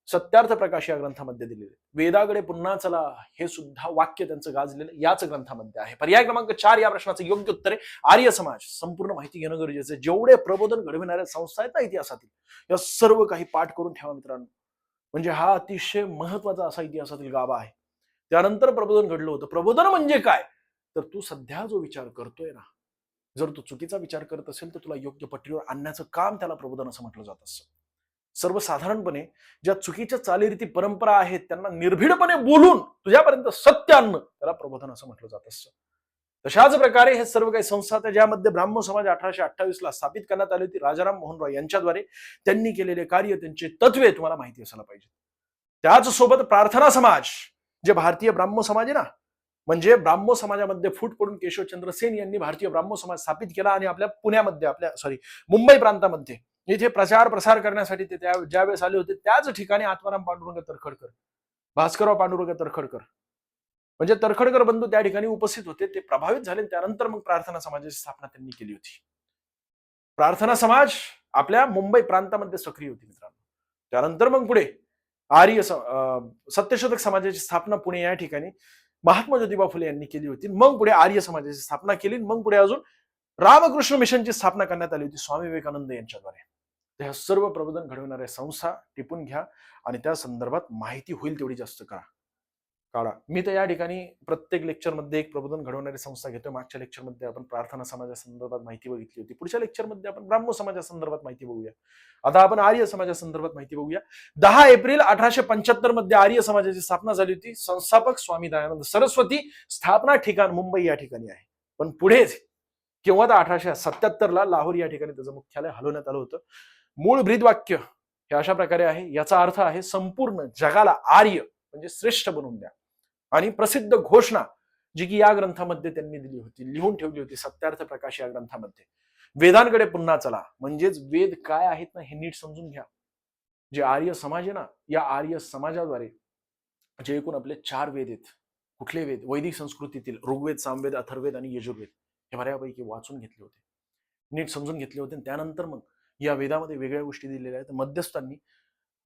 सत्यार्थ प्रकाश या ग्रंथामध्ये दिलेले. वेदाकडे पुन्हा चला हे सुद्धा वाक्य त्यांचं गाजलेलं याच ग्रंथामध्ये आहे. पर्याय क्रमांक 4 या प्रश्नाचं योग्य उत्तर आहे आर्य समाज. संपूर्ण माहिती घेणं गरजेचं आहे. जेवढे प्रबोधन घडविणाऱ्या संस्था आहेत ना इतिहासातील, या सर्व काही पाठ करून ठेवा मित्रांनो. म्हणजे हा अतिशय महत्वाचा असा इतिहासातील गाभा आहे. त्यानंतर प्रबोधन घडलं होतं. प्रबोधन म्हणजे काय, तर तू सध्या जो विचार करतोय ना, जर तू चुकीचा विचार करत असेल तर तुला योग्य पटरीवर आणण्याचं काम त्याला प्रबोधन असं म्हटलं जात असतं. सर्वसाधारणपणे ज्या चुकीच्या चालीरीती परंपरा आहेत त्यांना निर्भीडपणे बोलून तुझ्यापर्यंत सत्य आणणं त्याला प्रबोधन असं म्हटलं जात असतं. तशाच प्रकारे हे सर्व काही संस्था ज्यामध्ये ब्राह्मो समाज 1828ला स्थापित करण्यात आली होती राजाराम मोहन रॉय यांच्याद्वारे, त्यांनी केलेले कार्य, त्यांचे तत्वे तुम्हाला माहिती असायला पाहिजे. त्याच सोबत प्रार्थना समाज, जे भारतीय ब्राह्मो समाज आहे ना, म्हणजे ब्राह्मो समाजामध्ये फूट पडून केशवचंद्र सेन यांनी भारतीय ब्राह्मो समाज स्थापित केला. आणि आपल्या पुण्यामध्ये मुंबई प्रांतामध्ये इथे प्रचार प्रसार करण्यासाठी ते ज्यावेळेस आले होते त्याच ठिकाणी आत्माराम पांडुरंग तर्खडकर, भास्करराव पांडुरंग तर्खडकर म्हणजे तर्खडकर बंधू त्या ठिकाणी उपस्थित होते. ते प्रभावित झाले. त्यानंतर मग प्रार्थना समाजाची स्थापना त्यांनी केली होती. प्रार्थना समाज आपल्या मुंबई प्रांतामध्ये सक्रिय होती मित्रांनो. त्यानंतर मग पुढे आर्य सत्यशोधक समाजाची स्थापना पुणे या ठिकाणी महात्मा ज्योतिबा फुले यांनी केली होती. मग पुढे आर्य समाजाची स्थापना केली. मग पुढे अजून रामकृष्ण मिशनची स्थापना करण्यात आली होती स्वामी विवेकानंद यांच्याद्वारे. ह्या सर्व प्रबोधन घडवणाऱ्या संस्था टिपून घ्या आणि त्या संदर्भात माहिती होईल तेवढी जास्त काढा. मी तर या ठिकाणी प्रत्येक लेक्चरमध्ये एक प्रबोधन घडवणारी संस्था घेतोय. मागच्या लेक्चरमध्ये आपण प्रार्थना समाजासंदर्भात माहिती बघितली होती. पुढच्या लेक्चरमध्ये आपण ब्राह्मो समाजासंदर्भात माहिती बघूया. आता आपण आर्य समाजासंदर्भात माहिती बघूया. 10 एप्रिल 1875 मध्ये आर्य समाजाची स्थापना झाली होती. संस्थापक स्वामी दयानंद सरस्वती. स्थापना ठिकाण मुंबई या ठिकाणी आहे. पण पुढेच किंवा 1877ला लाहोर या ठिकाणी त्याचं मुख्यालय हलवण्यात आलं होतं. मूळ ब्रीदवाक्य हे अशा प्रकारे आहे. याचा अर्थ आहे संपूर्ण जगाला आर्य म्हणजे श्रेष्ठ बनवून द्या. आणि प्रसिद्ध घोषणा जी की या ग्रंथामध्ये त्यांनी दिली होती, लिहून ठेवली होती सत्यार्थ प्रकाश या ग्रंथामध्ये. वेदांकडे पुन्हा चला, म्हणजेच वेद काय आहेत ना हे नीट समजून घ्या. जे आर्य समाज आहे ना, या आर्य समाजाद्वारे जे एकूण आपले 4 वेद आहेत. कुठले वेद? वैदिक संस्कृतीतील ऋग्वेद, सामवेद, अथर्ववेद आणि यजुर्वेद हे बऱ्यापैकी वाचून घेतले होते, नीट समजून घेतले होते. त्यानंतर मग या वेदामध्ये वेगळ्या गोष्टी दिलेल्या आहेत. मध्यस्थांनी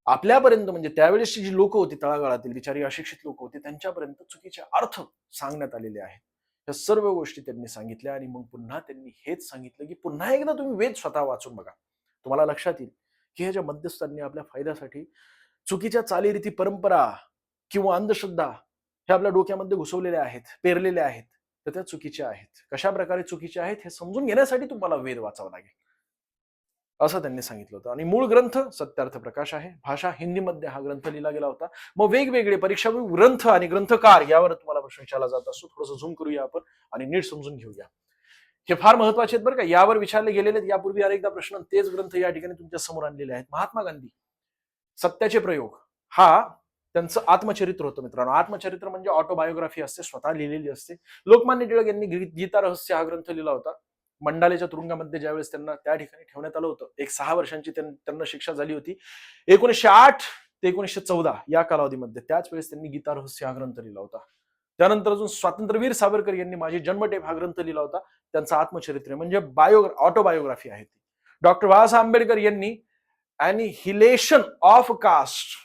आपल्यापर्यंत म्हणजे त्यावेळेसची जी लोक होती तळागाळातील बिचारी अशिक्षित लोक होते त्यांच्यापर्यंत चुकीचे अर्थ सांगण्यात आलेले आहेत. या सर्व गोष्टी त्यांनी सांगितल्या. आणि मग पुन्हा त्यांनी हेच सांगितलं की पुन्हा एकदा तुम्ही वेद स्वतः वाचून बघा. तुम्हाला लक्षात येईल की ह्या ज्या मध्यस्थांनी आपल्या फायद्यासाठी चुकीच्या चालीरीती परंपरा किंवा अंधश्रद्धा हे आपल्या डोक्यामध्ये घुसवलेल्या आहेत, पेरलेल्या आहेत, तर त्या चुकीच्या आहेत. कशा प्रकारे चुकीच्या आहेत हे समजून घेण्यासाठी तुम्हाला वेद वाचावा लागेल असं त्यांनी सांगितलं होतं. आणि मूळ ग्रंथ सत्यार्थ प्रकाश आहे. भाषा हिंदीमध्ये हा ग्रंथ लिहिला गेला होता. मग वेगवेगळे परीक्षा ग्रंथ आणि ग्रंथकार यावर तुम्हाला प्रश्न विचारला जात असतो. थोडंसं झूम करूया आपण आणि नीट समजून घेऊया. हे फार महत्वाचे आहेत बरं का. यावर विचारले गेलेले आहेत यापूर्वी अनेकदा प्रश्न. तेच ग्रंथ या ठिकाणी तुमच्या समोर आणलेले आहेत. महात्मा गांधी सत्याचे प्रयोग हा त्यांचं आत्मचरित्र होतं मित्रांनो. आत्मचरित्र म्हणजे ऑटोबायोग्राफी असते, स्वतः लिहिलेली असते. लोकमान्य टिळक यांनी गीता रहस्य हा ग्रंथ लिहिला होता. मंडालेच्या तुरुंगामध्ये ज्यावेळेस त्यांना त्या ठिकाणी ठेवण्यात आलं होतं, एक 6 वर्षांची त्यांना शिक्षा झाली होती 1908 ते 1914 या कालावधीमध्ये. त्याच वेळेस त्यांनी गीता रहस्य हा ग्रंथ लिहिला होता. त्यानंतर अजून स्वातंत्र्यवीर सावरकर यांनी माझी जन्मटेप हा ग्रंथ लिहिला होता. त्यांचा आत्मचरित्र म्हणजे ऑटोबायोग्राफी आहे ती. डॉक्टर बाबासाहेब आंबेडकर यांनी ॲनिहिलेशन ऑफ कास्ट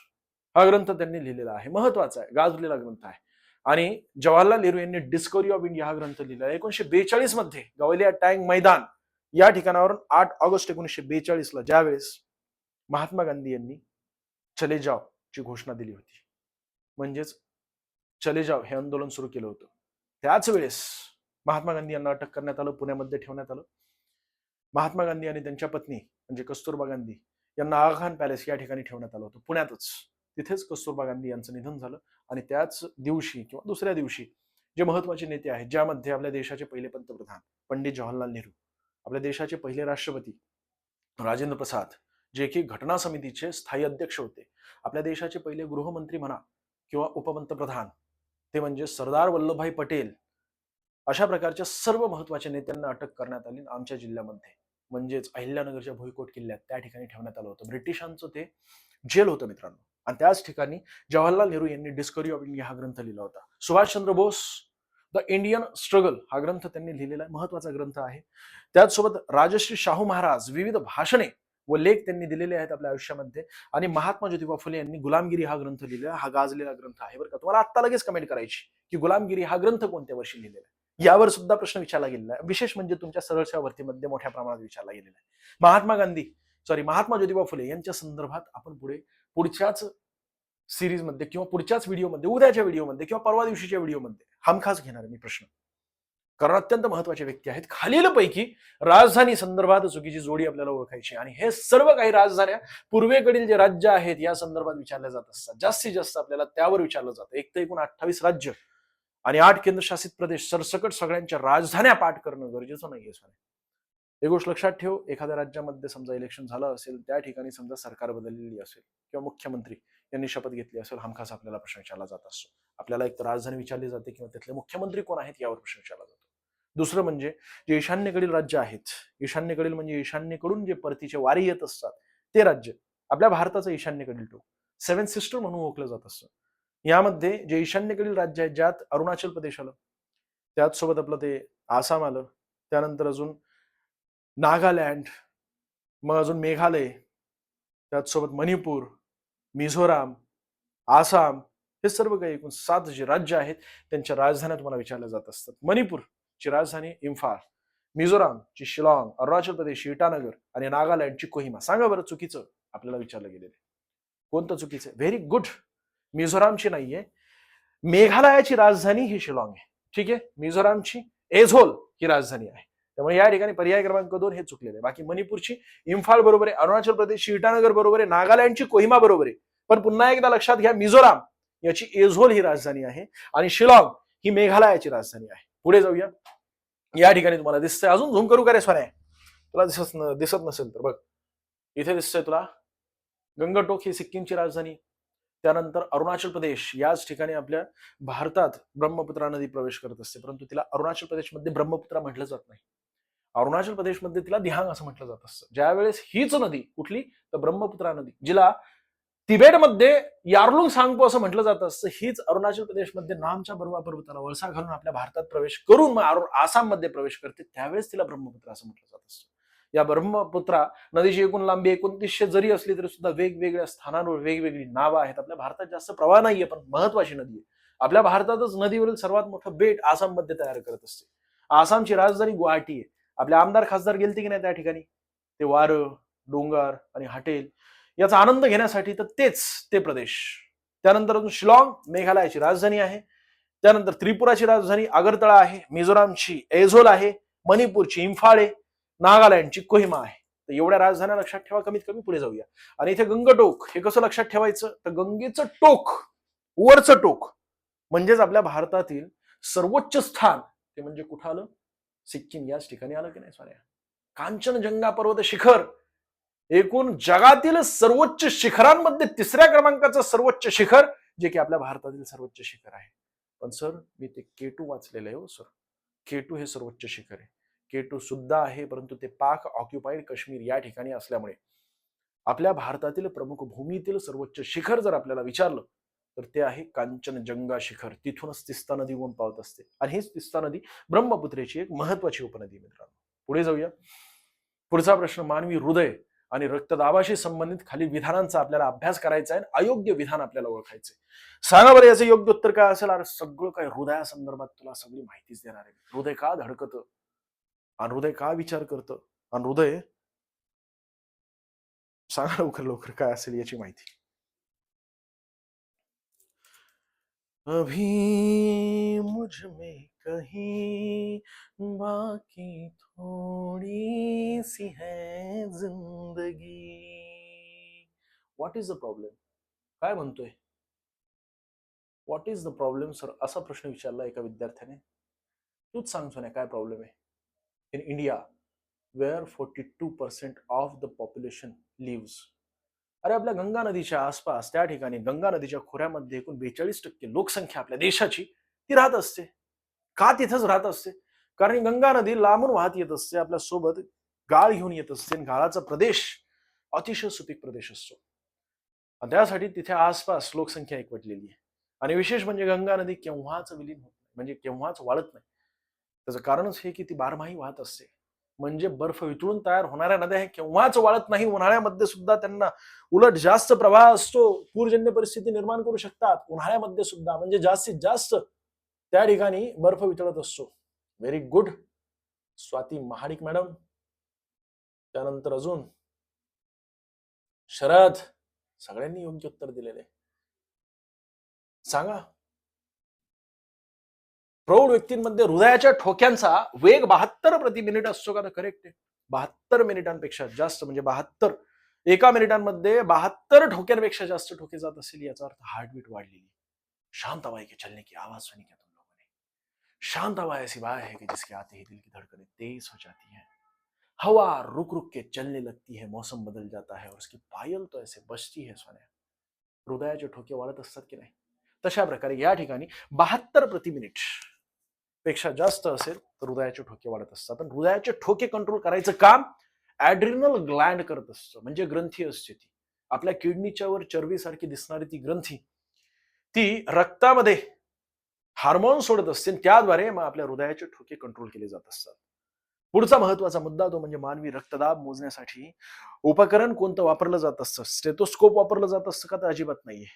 हा ग्रंथ त्यांनी लिहिलेला आहे. महत्वाचा आहे, गाजलेला ग्रंथ आहे. आणि जवाहरलाल नेहरू यांनी डिस्कवरी ऑफ इंडिया हा ग्रंथ लिहिला. 1942 मध्ये गवलिया टँक मैदान या ठिकाणावरून 8 ऑगस्ट 1942 ला ज्यावेळेस महात्मा गांधी यांनी चले जाव ची घोषणा दिली होती, म्हणजेच चले जाव हे आंदोलन सुरू केलं होतं, त्याच वेळेस महात्मा गांधी यांना अटक करण्यात आलं, पुण्यामध्ये ठेवण्यात आलं. महात्मा गांधी आणि त्यांच्या पत्नी म्हणजे कस्तुरबा गांधी यांना आगा खान पॅलेस या ठिकाणी ठेवण्यात आलं होतं पुण्यातच. तिथेच कस्तुरबा गांधी यांचं निधन झालं. आणि त्याच दिवशी किंवा दुसऱ्या दिवशी जे महत्वाचे नेते आहेत, ज्यामध्ये आपल्या देशाचे पहिले पंतप्रधान पंडित जवाहरलाल नेहरू, आपल्या देशाचे पहिले राष्ट्रपती राजेंद्र प्रसाद, जे की घटना समितीचे स्थायी अध्यक्ष होते, आपल्या देशाचे पहिले गृहमंत्री म्हणा किंवा उपपंतप्रधान ते म्हणजे सरदार वल्लभभाई पटेल, अशा प्रकारच्या सर्व महत्वाच्या नेत्यांना अटक करण्यात आली आमच्या जिल्ह्यामध्ये. म्हणजेच अहिल्यानगरच्या भुईकोट किल्ल्यात त्या ठिकाणी ठेवण्यात आलं होतं. ब्रिटिशांचं ते जेल होतं मित्रांनो. आणि त्याच ठिकाणी जवाहरलाल नेहरू यांनी डिस्कवरी ऑफ इंडिया हा ग्रंथ लिहिला होता. Subhash Chandra Bose the Indian struggle हा ग्रंथ त्यांनी लिहिलेला आहे, महत्वाचा ग्रंथ आहे. त्याचसोबत राजश्री शाहू महाराज विविध भाषणे व लेख त्यांनी दिलेले आहेत आपल्या आयुष्यामध्ये. आणि महात्मा ज्योतिबा फुले यांनी गुलामगिरी हा ग्रंथ लिहिलेला, हा गाजलेला ग्रंथ आहे बरं का. तुम्हाला आत्ता लगेच कमेंट करायची की गुलामगिरी हा ग्रंथ कोणत्या वर्षी लिहिलेला आहे, यावर सुद्धा प्रश्न विचारला गेलेला आहे. विशेष म्हणजे तुमच्या सरळ सेवा भरतीमध्ये मोठ्या प्रमाणात विचारला गेलेला आहे. महात्मा ज्योतिबा फुले यांच्या संदर्भात आपण पुढच्याच सिरीजमध्ये किंवा पुढच्याच व्हिडिओमध्ये, उद्याच्या व्हिडिओमध्ये किंवा परवा दिवशीच्या व्हिडिओमध्ये हमखास घेणार आहे मी प्रश्न, कारण अत्यंत महत्वाचे व्यक्ती आहेत. खालीलपैकी राजधानी संदर्भात चुकीची जोडी आपल्याला ओळखायची. आणि हे सर्व काही राजधान्या पूर्वेकडील जे राज्य आहेत या संदर्भात विचारल्या जात असतात. जास्तीत जास्त आपल्याला त्यावर विचारलं जातं. एक तर एकूण 28 राज्य आणि 8 केंद्रशासित प्रदेश, सरसकट सगळ्यांच्या राजधान्या पाठ करणं गरजेचं नाहीये. एक गोष्ट लक्षात ठेव, एखाद्या राज्यामध्ये समजा इलेक्शन झालं असेल, त्या ठिकाणी समजा सरकार बदललेली असेल किंवा मुख्यमंत्री यांनी शपथ घेतली असेल, हमखास आपल्याला प्रश्न विचारला जात असतो. आपल्याला एक तर राजधानी विचारली जाते किंवा तिथले मुख्यमंत्री कोण आहेत यावर प्रश्न विचारला जातो. दुसरं म्हणजे जे ईशान्येकडील राज्य आहेत, ईशान्येकडील म्हणजे ईशान्येकडून जे परतीचे वारी येत असतात ते राज्य, आपल्या भारताचं ईशान्येकडील टोक, 7 सिस्टर म्हणून ओळखलं जात असतं. यामध्ये जे ईशान्येकडील राज्य आहेत, ज्यात अरुणाचल प्रदेश आलं, त्याचसोबत आपलं ते आसाम आलं, त्यानंतर अजून नागालँड, मग अजून मेघालय, त्याचसोबत मणिपूर, मिझोराम, आसाम, हे सर्व काही एकूण 7 जे राज्य आहेत त्यांच्या राजधान्या तुम्हाला विचारल्या जात असतात. मणिपूरची राजधानी इम्फाळ, मिझोरामची शिलाँग, अरुणाचल प्रदेश इटानगर आणि नागालँडची कोहिमा. सांगा बरं चुकीचं आपल्याला विचारलं गेलेलं कोणतं चुकीचं? Very good. मिझोरामची नाहीये, मेघालयाची राजधानी ही शिलाँग आहे. ठीक आहे, मिझोरामची एझोल ही राजधानी आहे. त्यामुळे या ठिकाणी पर्याय क्रमांक 2 हे चुकलेले आहे. बाकी मणिपूरची इम्फाळ बरोबर आहे, अरुणाचल प्रदेशची इटानगर बरोबर आहे, नागालँडची कोहिमा बरोबर आहे. पण पुन्हा एकदा लक्षात घ्या, मिझोराम याची एझोल ही राजधानी आहे आणि शिलाँग ही मेघालयाची राजधानी आहे. पुढे जाऊया. या ठिकाणी तुम्हाला दिसतंय, अजून झूम करू का रे सोन्या, तुला दिसत नसेल तर बघ, इथे दिसतंय तुला गंगटोक ही सिक्कीमची राजधानी. त्यानंतर अरुणाचल प्रदेश, याच ठिकाणी आपल्या भारतात ब्रह्मपुत्रा नदी प्रवेश करत असते, परंतु तिला अरुणाचल प्रदेशमध्ये ब्रह्मपुत्रा म्हटलं जात नाही. अरुणाचल प्रदेशमध्ये तिला दिहांग असं म्हटलं जात असतं. ज्यावेळेस हीच नदी कुठली तर ब्रह्मपुत्रा नदी, जिला तिबेटमध्ये यार्लुंग सांगपो असं म्हटलं जात असतं, हीच अरुणाचल प्रदेशमध्ये नामच्या बर्वा पर्वताला वळसा घालून आपल्या भारतात प्रवेश करून मग आसाममध्ये प्रवेश करते, त्यावेळेस तिला ब्रह्मपुत्रा असं म्हटलं जात असतं. या ब्रह्मपुत्रा नदीची एकूण लांबी 2900 जरी असली तरी सुद्धा वेगवेगळ्या स्थानांवर वेगवेगळी नावं आहेत. आपल्या भारतात जास्त प्रवाह नाहीये, पण महत्वाची नदी आहे. आपल्या भारतातच नदीवरील सर्वात मोठं बेट आसाममध्ये तयार करत असते. आसामची राजधानी गुवाहाटी आहे. आपले आमदार खासदार गेलते की नाही त्या ठिकाणी, ते वारं, डोंगर आणि हॉटेल याचा आनंद घेण्यासाठी, तर तेच ते प्रदेश. त्यानंतर अजून शिलाँग मेघालयाची राजधानी आहे. त्यानंतर त्रिपुराची राजधानी आगरतळा आहे, मिझोरामची एझोल आहे, मणिपूरची इम्फाळ आहे, नागालँडची कोहिमा आहे. तर एवढ्या राजधान्या लक्षात ठेवा कमीत कमी. पुढे जाऊया. आणि इथे गंगटोक हे कसं लक्षात ठेवायचं, तर गंगेचं टोक, वरचं टोक म्हणजेच आपल्या भारतातील सर्वोच्च स्थान, ते म्हणजे कुठं आलं, सिक्कीम याच ठिकाणी आलं की नाही सोन्या. कांचनजंगा पर्वत शिखर एकूण जगातील सर्वोच्च शिखरांमध्ये 3ऱ्या क्रमांकाचं सर्वोच्च शिखर, जे की आपल्या भारतातील सर्वोच्च शिखर आहे. पण सर मी ते K2 वाचलेलं आहे हो सर, K2 हे सर्वोच्च शिखर आहे. K2 सुद्धा आहे, परंतु ते पाक ऑक्युपाईड काश्मीर या ठिकाणी असल्यामुळे आपल्या भारतातील प्रमुख भूमीतील सर्वोच्च शिखर जर आपल्याला विचारलं तर ते आहे कांचनजंगा शिखर. तिथूनच तिस्ता नदी उगम पावत असते आणि हीच तिस्ता नदी ब्रह्मपुत्रेची एक महत्वाची उपनदी मित्रांनो. पुढे जाऊया. पुढचा प्रश्न, मानवी हृदय आणि रक्तदाबाशी संबंधित खालील विधानांचा आपल्याला अभ्यास करायचा आहे, अयोग्य विधान आपल्याला ओळखायचे. सांगा बरं याचं योग्य उत्तर काय असेल. अरे सगळं काय हृदयासंदर्भात तुला सगळी माहितीच देणार आहे. हृदय का धडकतं आणि हृदय का विचार करतं आणि हृदय, सांगा लवकर लवकर काय असेल याची माहिती. अभी मुझ में कहीं बाकी थोड़ी सी है जिंदगी. What is the problem? काय म्हणतोय? What is the problem sir, असा प्रश्न विचारला एका विद्यार्थ्याने. तूच सांग सोन्या काय प्रॉब्लेम आहे. In India where 42% of the population lives. अरे आपल्या गंगा नदीच्या आसपास त्या ठिकाणी गंगा नदीच्या खोऱ्यामध्ये एकूण 42% लोकसंख्या आपल्या देशाची ती राहत असते. का तिथंच राहत असते? कारण गंगा नदी लांबून वाहत येत असते, आपल्या सोबत गाळ घेऊन येत असते. गाळाचा प्रदेश अतिशय सुपीक प्रदेश असतो आणि त्यासाठी तिथे आसपास लोकसंख्या एकवटलेली आहे. आणि विशेष म्हणजे गंगा नदी केव्हाच विलीन होत नाही, म्हणजे केव्हाच वाळत नाही. त्याचं कारणच हे की ती बारमाही वाहत असते. म्हणजे बर्फ वितळून तयार होणाऱ्या नद्या हे केव्हाच वाळत नाही. उन्हाळ्यामध्ये सुद्धा त्यांना उलट जास्त प्रवाह असतो, पूरजन्य परिस्थिती निर्माण करू शकतात. उन्हाळ्यामध्ये सुद्धा म्हणजे जास्तीत जास्त त्या ठिकाणी बर्फ वितळत असतो. Very good Swati Mahadik madam. त्यानंतर अजून शरद, सगळ्यांनी योग्य उत्तर दिलेले. सांगा. प्रौढ व्यक्तींमध्ये हृदयाच्या ठोक्यांचा वेग 72 प्रति मिनिट असतो का? करेक्ट आहे. 72 मिनिटांपेक्षा जास्त म्हणजे 72 एका मिनिटांमध्ये 72 ठोक्यांपेक्षा जास्त ठोके जात असेल, याचा अर्थ हार्टबीट वाढलेली. शांत हवा के चलने की आवाज सुनी क्या तुम लोगों ने? शांत हवा ऐसी हवा है कि जिसके आते ही दिल की धड़कनें तेज हो जाती हैं. हवा रुक रुक के चलने लगती है, मौसम बदल जाता है और उसकी पायल तो ऐसे बजती है सोन्या. हृदयाचे ठोके वाढत असतात की नाही? तशा प्रकारे या ठिकाणी 72 प्रति मिनिट पेक्षा जास्त असेल तर हृदयाचे ठोके वाढत असतात. आणि हृदयाचे ठोके कंट्रोल करायचं काम ॲड्रिनल ग्लँड करत असतं, म्हणजे ग्रंथी असते ती. आपल्या किडनीच्या वर चरबीसारखी दिसणारी ती ग्रंथी ती रक्तामध्ये हार्मोन सोडत असते, त्याद्वारे मग आपल्या हृदयाचे ठोके कंट्रोल केले जात असतात. पुढचा महत्वाचा मुद्दा तो म्हणजे मानवी रक्तदाब मोजण्यासाठी उपकरण कोणतं वापरलं जात असतं? स्टेथोस्कोप वापरलं जात असतं का? तर अजिबात नाहीये.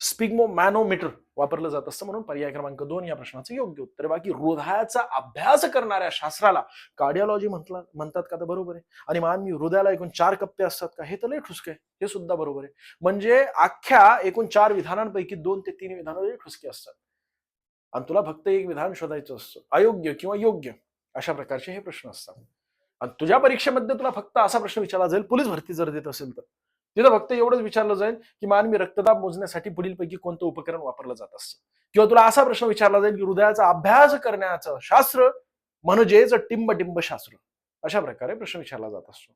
स्पिग्मो मॅनोमीटर वापरलं जात असतं, म्हणून पर्याय क्रमांक 2 या प्रश्नाचं योग्य उत्तर. बाकी हृदयाचा अभ्यास करणाऱ्या शास्त्राला कार्डिओलॉजी म्हणतात का? तर बरोबर आहे. आणि मानवी हृदयाला एकूण 4 कप्पे असतात का? हे तर लय ठुसके आहे, हे सुद्धा बरोबर आहे. म्हणजे अख्ख्या एकूण 4 विधानांपैकी 2 ते 3 विधानं लय ठुसके असतात आणि तुला फक्त एक विधान शोधायचं असतं, अयोग्य किंवा योग्य. अशा प्रकारचे हे प्रश्न असतात. आणि तुझ्या परीक्षेमध्ये तुला फक्त असा प्रश्न विचारला जाईल, पोलीस भरती जर देत असेल तर तिथं फक्त एवढंच विचारलं जाईल की मानवी रक्तदाब मोजण्यासाठी पुढीलपैकी कोणतं उपकरण वापरलं जात असतं. किंवा तुला असा प्रश्न विचारला जाईल की हृदयाचा अभ्यास करण्याचं शास्त्र म्हणजेच टिंब शास्त्र. अशा प्रकारे प्रश्न विचारला जात असतो.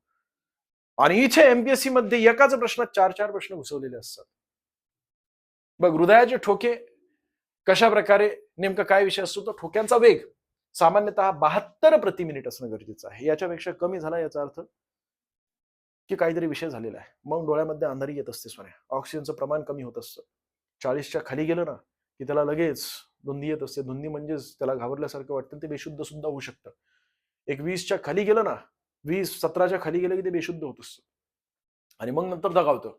आणि इथे एमपीएससी मध्ये एकाच प्रश्नात 4 प्रश्न घुसवलेले असतात. बघ, हृदयाचे ठोके कशा प्रकारे, नेमका काय विषय असतो? तो ठोक्यांचा वेग सामान्यतः 72 प्रति मिनिट असणं गरजेचं आहे. याच्यापेक्षा कमी झाला याचा अर्थ की काहीतरी विषय झालेला आहे. मग डोळ्यामध्ये अंधारी येत असते सोन्या, ऑक्सिजनचं प्रमाण कमी होत असतं. 40च्या खाली गेलं ना की त्याला लगेच धुंदी येत असते. धुंदी म्हणजेच त्याला घाबरल्यासारखं वाटतं, ते बेशुद्ध सुद्धा होऊ शकतं. एक 20च्या खाली गेलं ना, 17च्या खाली गेलं की ते बेशुद्ध होत असतं आणि मग नंतर दगावतं.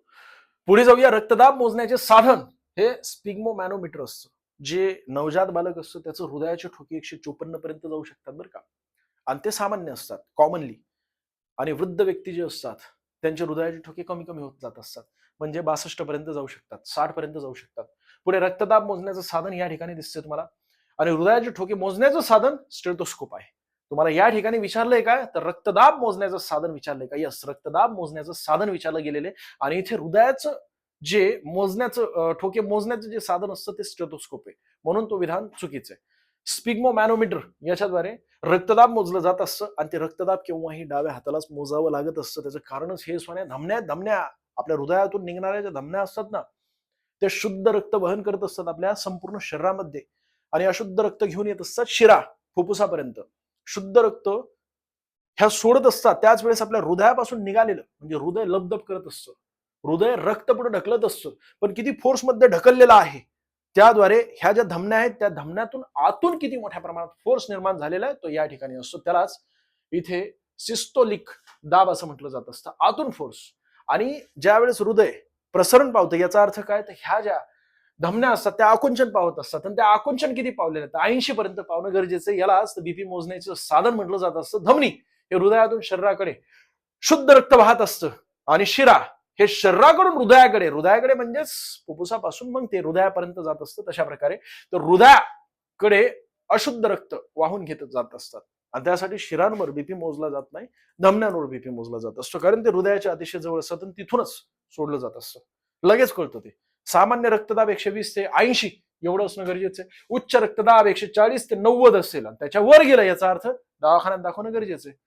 पुढे जाऊया. रक्तदाब मोजण्याचे साधन हे स्पिग्मोमॅनोमीटर असतं. जे नवजात बालक असतं त्याचं हृदयाचे ठोके 154 पर्यंत जाऊ शकतात बरं का, आणि ते सामान्य असतात कॉमनली. आणि वृद्ध व्यक्ती जे असतात त्यांचे हृदयाचे ठोके कमी कमी होत जात असतात, म्हणजे 62 पर्यंत जाऊ शकतात, 60 पर्यंत जाऊ शकतात. पुढे रक्तदाब मोजण्याचं साधन या ठिकाणी दिसते तुम्हाला, आणि हृदयाचे ठोके मोजण्याचं साधन स्टेथोस्कोप आहे. तुम्हाला या ठिकाणी विचारलंय काय? तर रक्तदाब मोजण्याचं साधन विचारलंय का? यस, रक्तदाब मोजण्याचं साधन विचारलं गेलेले. आणि इथे हृदयाचं जे मोजण्याचं ठोके मोजण्याचं जे साधन असतं ते स्टेथोस्कोप आहे, म्हणून तो विधान चुकीचं आहे. स्पिग्मोमॅनोमीटर याच्याद्वारे रक्तदाब मोजलं जात असतं, आणि ते रक्तदाब केव्हाही डाव्या हातालाच मोजावं लागत असतं. त्याचं कारणच हे सोन्या, धमन्या आपल्या हृदयातून निघणाऱ्या ज्या धमन्या असतात ना, ते शुद्ध रक्त वहन करत असतात आपल्या संपूर्ण शरीरामध्ये, आणि अशुद्ध रक्त घेऊन येत असतात शिरा फुफ्फुसापर्यंत. शुद्ध रक्त ह्या सोडत असतात, त्याच वेळेस आपल्या हृदयापासून निघालेलं म्हणजे हृदय लबदब करत असतं, हृदय रक्त पुढे ढकलत असतं, पण किती फोर्स मध्ये ढकललेला आहे. त्याद्वारे ह्या ज्या धमन्या आहेत त्या धमन्यातून आतून किती मोठ्या प्रमाणात फोर्स निर्माण झालेला आहे तो या ठिकाणी असतो. त्यालाच इथे सिस्टोलिक दाब असं म्हटलं जात असतं, आतून फोर्स. आणि ज्यावेळेस हृदय प्रसरण पावतं याचा अर्थ काय? तर ह्या ज्या धमन्या असतात त्या आकुंचन पावत असतात, आणि त्या आकुंचन किती पावलेलं तर 80 पर्यंत पावणं गरजेचं आहे. यालाच बीपी मोजण्याचं साधन म्हटलं जात असतं. धमनी हे हृदयातून शरीराकडे शुद्ध रक्त वाहत असतं, आणि शिरा हे शरीराकडून हृदयाकडे, हृदयाकडे म्हणजेच फुफ्फुसापासून मग ते हृदयापर्यंत जात असतं. तशा प्रकारे तर हृदयाकडे अशुद्ध रक्त वाहून घेत जात असतात, आणि त्यासाठी शिरांवर बीपी मोजला जात नाही, धमन्यांवर बीपी मोजला जात असतो, कारण ते हृदयाच्या अतिशय जवळ असतात आणि तिथूनच सोडलं जात असतं. लगेच कळतं ते. सामान्य रक्तदाब 120 ते 80 एवढं असणं गरजेचं आहे. उच्च रक्तदाब 140 ते 90 असेल आणि त्याच्यावर गेलं याचा अर्थ दवाखान्यात दाखवणं गरजेचं आहे.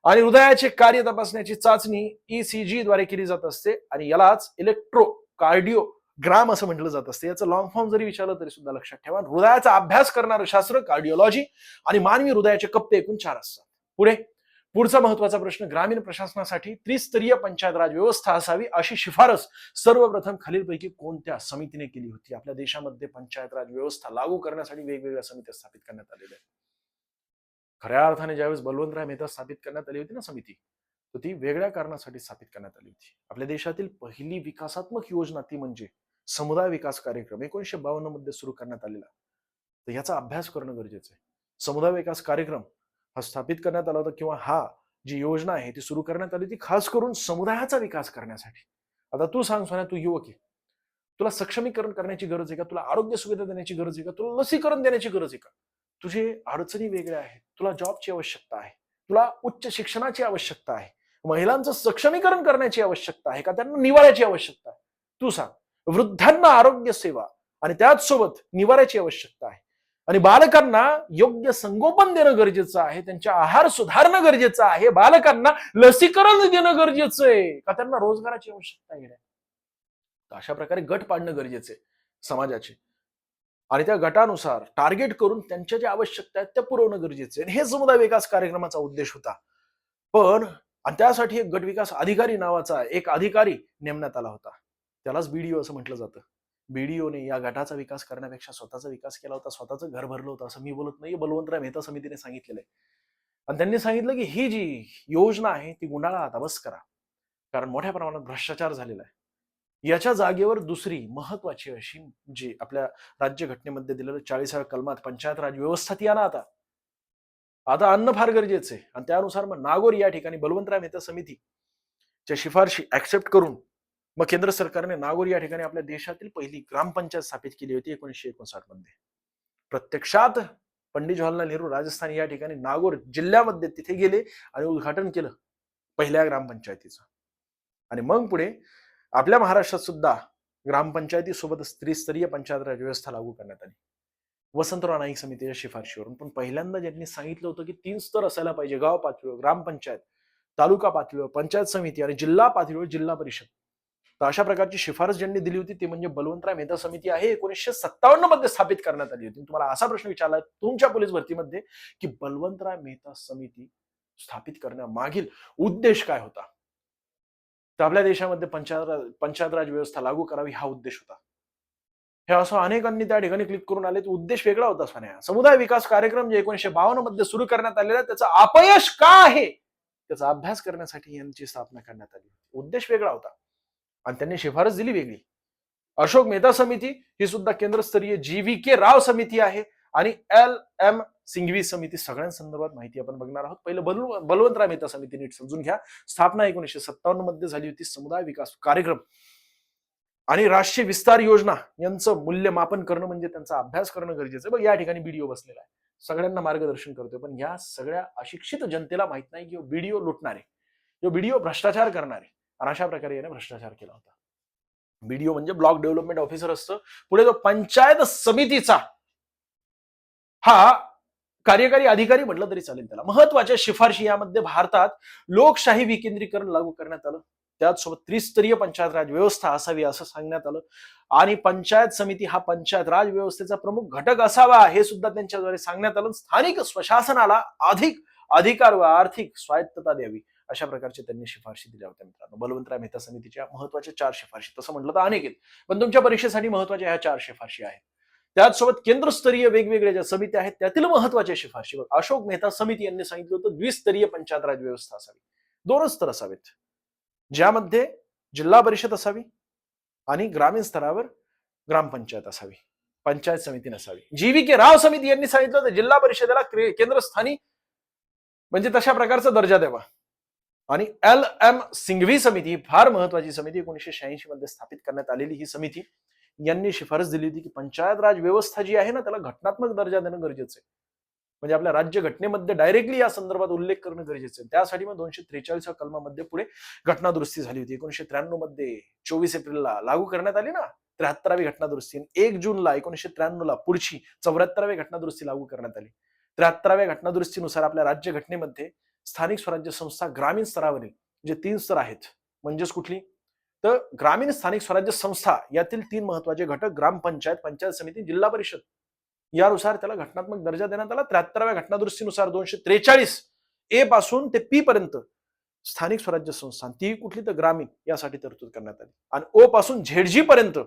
आणि हृदयाचे कार्य तपासण्याची चाचणी ECG द्वारे केली जात असते आणि यालाच इलेक्ट्रो कार्डिओग्राम असं म्हटलं जात असते. याचं लॉंग फॉर्म जरी विचारलं तरी सुद्धा लक्षात ठेवा. हृदयाचा अभ्यास करणारं शास्त्र कार्डिओलॉजी आणि मानवी हृदयाचे कप्पे एकूण 4 असतात. पुढचा महत्वाचा प्रश्न, ग्रामीण प्रशासनासाठी त्रिस्तरीय पंचायत राज व्यवस्था असावी अशी शिफारस सर्वप्रथम खालीलपैकी कोणत्या समितीने केली होती? आपल्या देशामध्ये पंचायत राज व्यवस्था लागू करण्यासाठी वेगवेगळ्या समित्या स्थापित करण्यात आलेल्या आहेत. खऱ्या अर्थाने ज्यावेळेस बलवंतराय मेहता स्थापित करण्यात आली होती ना समिती, तर ती वेगळ्या कारणासाठी स्थापित करण्यात आली होती. आपल्या देशातील पहिली विकासात्मक योजना ती म्हणजे समुदाय विकास कार्यक्रम 1952 मध्ये सुरू करण्यात आलेला. तर याचा अभ्यास करणं गरजेचं आहे. समुदाय विकास कार्यक्रम हा स्थापित करण्यात आला होता किंवा हा जी योजना आहे ती सुरू करण्यात आली ती खास करून समुदायाचा विकास करण्यासाठी. आता तू सांग सोन्या, तू युवक आहे, तुला सक्षमीकरण करण्याची गरज आहे का? तुला आरोग्य सुविधा देण्याची गरज आहे का? तुला लसीकरण देण्याची गरज आहे का? तुझे अडचणी वेगळ्या आहेत, तुला जॉबची आवश्यकता आहे, तुला उच्च शिक्षणाची आवश्यकता आहे, महिलांचं सक्षमीकरण करण्याची आवश्यकता आहे का? त्यांना निवाऱ्याची आवश्यकता आहे. तू सांग. वृद्धांना आरोग्य सेवा आणि त्याचसोबत निवाऱ्याची आवश्यकता आहे आणि बालकांना योग्य संगोपन देणं गरजेचं आहे, त्यांच्या आहार सुधारणं गरजेचं आहे, बालकांना लसीकरण देणं गरजेचं आहे का? त्यांना रोजगाराची आवश्यकता आहे. अशा प्रकारे गट पाडणं गरजेचं आहे समाजाचे आणि त्या गटानुसार टार्गेट करून त्यांच्या ज्या आवश्यकता आहेत त्या पुरवणं गरजेचं आहे. हे समुदाय विकास कार्यक्रमाचा उद्देश होता. पण आणि त्यासाठी एक गट विकास अधिकारी नावाचा एक अधिकारी नेमण्यात आला होता. त्यालाच BDO असं म्हटलं जातं. BDOने या गटाचा विकास करण्यापेक्षा स्वतःचा विकास केला होता, स्वतःचं घर भरलं होतं असं मी बोलत नाही, बलवंतराय मेहता समितीने सांगितलेलं आहे. आणि त्यांनी सांगितलं की ही जी योजना आहे ती गुंडाळा, आता बस करा, कारण मोठ्या प्रमाणात भ्रष्टाचार झालेला आहे. याच्या जागेवर दुसरी महत्वाची अशी जी आपल्या राज्यघटनेमध्ये दिलेलं 40व्या कलमात पंचायत राज व्यवस्था ती आणा आता. आता आणणं फार गरजेचं आहे आणि त्यानुसार मग नागोर या ठिकाणी बलवंतराय मेहता समितीच्या शिफारशी ऍक्सेप्ट करून मग केंद्र सरकारने नागोर या ठिकाणी आपल्या देशातील पहिली ग्रामपंचायत स्थापित केली होती 1959 मध्ये. प्रत्यक्षात पंडित जवाहरलाल नेहरू राजस्थान या ठिकाणी नागोर जिल्ह्यामध्ये तिथे गेले आणि उद्घाटन केलं पहिल्या ग्रामपंचायतीचं. आणि मग पुढे आपल्या महाराष्ट्रात सुद्धा ग्रामपंचायतीसोबतच त्रिस्तरीय पंचायत राज व्यवस्था लागू करण्यात आली वसंतराव नाईक समितीच्या शिफारशीवरून. पण पहिल्यांदा ज्यांनी सांगितलं होतं की 3 स्तर असायला पाहिजे, गाव पातळीवर ग्रामपंचायत, तालुका पातळीवर पंचायत समिती आणि जिल्हा पातळीवर जिल्हा परिषद. तर अशा प्रकारची शिफारस ज्यांनी दिली होती ते म्हणजे बलवंतराय मेहता समिती आहे. 1957 मध्ये स्थापित करण्यात आली होती. तुम्हाला असा प्रश्न विचारला तुमच्या पोलीस भरतीमध्ये की बलवंतराय मेहता समिती स्थापित करण्यामागील उद्देश काय होता? तर आपल्या देशामध्ये पंचायत राज व्यवस्था लागू करावी हा उद्देश होता. हे असं अनेकांनी त्या ठिकाणी क्लिक करून आले. उद्देश वेगळा होता सोन्या. समुदाय विकास कार्यक्रम जे 1952 मध्ये सुरू करण्यात आलेला त्याचा अपयश का आहे त्याचा अभ्यास करण्यासाठी यांची स्थापना करण्यात आली. उद्देश वेगळा होता आणि त्यांनी शिफारस दिली वेगळी. अशोक मेहता समिती ही सुद्धा केंद्रस्तरीय GVK राव समिती आहे आणि LM सिंघवी समिती. सगळ्यांसंदर्भात माहिती आपण बघणार आहोत. पहिलं बलवंतराय मेहता समिती नीट समजून घ्या. स्थापना 1957 मध्ये झाली होती. समुदाय विकास कार्यक्रम आणि राष्ट्रीय विस्तार योजना यांचं मूल्यमापन करणं म्हणजे त्यांचा अभ्यास करणं गरजेचं आहे. बघ या ठिकाणी BDO बसलेला आहे, सगळ्यांना मार्गदर्शन करतोय. पण या सगळ्या अशिक्षित जनतेला माहित नाही की BDO लुटणारे, BDO भ्रष्टाचार करणारे आणि अशा प्रकारे याने भ्रष्टाचार केला होता. BDO म्हणजे ब्लॉक डेव्हलपमेंट ऑफिसर असतं. पुढे जो पंचायत समितीचा हा कार्यकारी अधिकारी म्हटलं तरी चालेल त्याला. महत्वाच्या शिफारशी यामध्ये भारतात लोकशाही विकेंद्रीकरण लागू करण्यात आलं, त्याचसोबत त्रिस्तरीय पंचायत राज व्यवस्था असावी असं सांगण्यात आलं आणि पंचायत समिती हा पंचायत राज व्यवस्थेचा प्रमुख घटक असावा हे सुद्धा त्यांच्याद्वारे सांगण्यात आलं. स्थानिक स्वशासनाला अधिक अधिकार व आर्थिक स्वायत्तता द्यावी अशा प्रकारचे त्यांनी शिफारशी दिल्या होत्या. मित्रांनो, बलवंतराय मेहता समितीच्या महत्वाच्या 4 शिफारशी, तसं म्हटलं तर अनेक आहेत पण तुमच्या परीक्षेसाठी महत्वाच्या ह्या 4 शिफारशी आहेत. त्याचसोबत केंद्रस्तरीय वेगवेगळ्या ज्या समित्या आहेत त्यातील महत्वाच्या शिफारशी अशोक मेहता समिती यांनी सांगितलं होतं द्विस्तरीय पंचायत राज व्यवस्था असावी, 2 स्तर असावेत ज्यामध्ये जिल्हा परिषद असावी आणि ग्रामीण स्तरावर ग्रामपंचायत असावी, पंचायत समिती नसावी. GVK राव समिती यांनी सांगितलं होतं जिल्हा परिषदेला केंद्रस्थानी म्हणजे तशा प्रकारचा दर्जा द्यावा आणि LM सिंघवी समिती ही फार महत्वाची समिती 1986 मध्ये स्थापित करण्यात आलेली ही समिती यांनी शिफारस दिली होती की पंचायत राज व्यवस्था जी आहे ना त्याला घटनात्मक दर्जा देणं गरजेचं आहे. म्हणजे आपल्या राज्य घटनेमध्ये डायरेक्टली या संदर्भात उल्लेख करणं गरजेचं आहे. त्यासाठी मग 243 कलमामध्ये पुढे घटना दुरुस्ती झाली होती. 1993 मध्ये 24 एप्रिलला लागू करण्यात आली ना 73वी घटना दुरुस्ती. 1 जूनला 1993ला पुढची 74वी घटना दुरुस्ती लागू करण्यात आली. 73व्या घटना दुरुस्तीनुसार आपल्या राज्य घटनेमध्ये स्थानिक स्वराज्य संस्था ग्रामीण स्तरावरील जे 3 स्तर आहेत म्हणजेच कुठली तर ग्रामीण स्थानिक स्वराज्य संस्था यातील 3 महत्वाचे घटक ग्रामपंचायत, पंचायत समिती, जिल्हा परिषद यानुसार त्याला घटनात्मक दर्जा देण्यात आला. 73व्या घटना दुरुस्तीनुसार 243 ए पासून ते पी पर्यंत स्थानिक स्वराज्य संस्था ती कुठली तर ग्रामीण यासाठी तरतूद करण्यात आली आणि ओ पासून झेडजी पर्यंत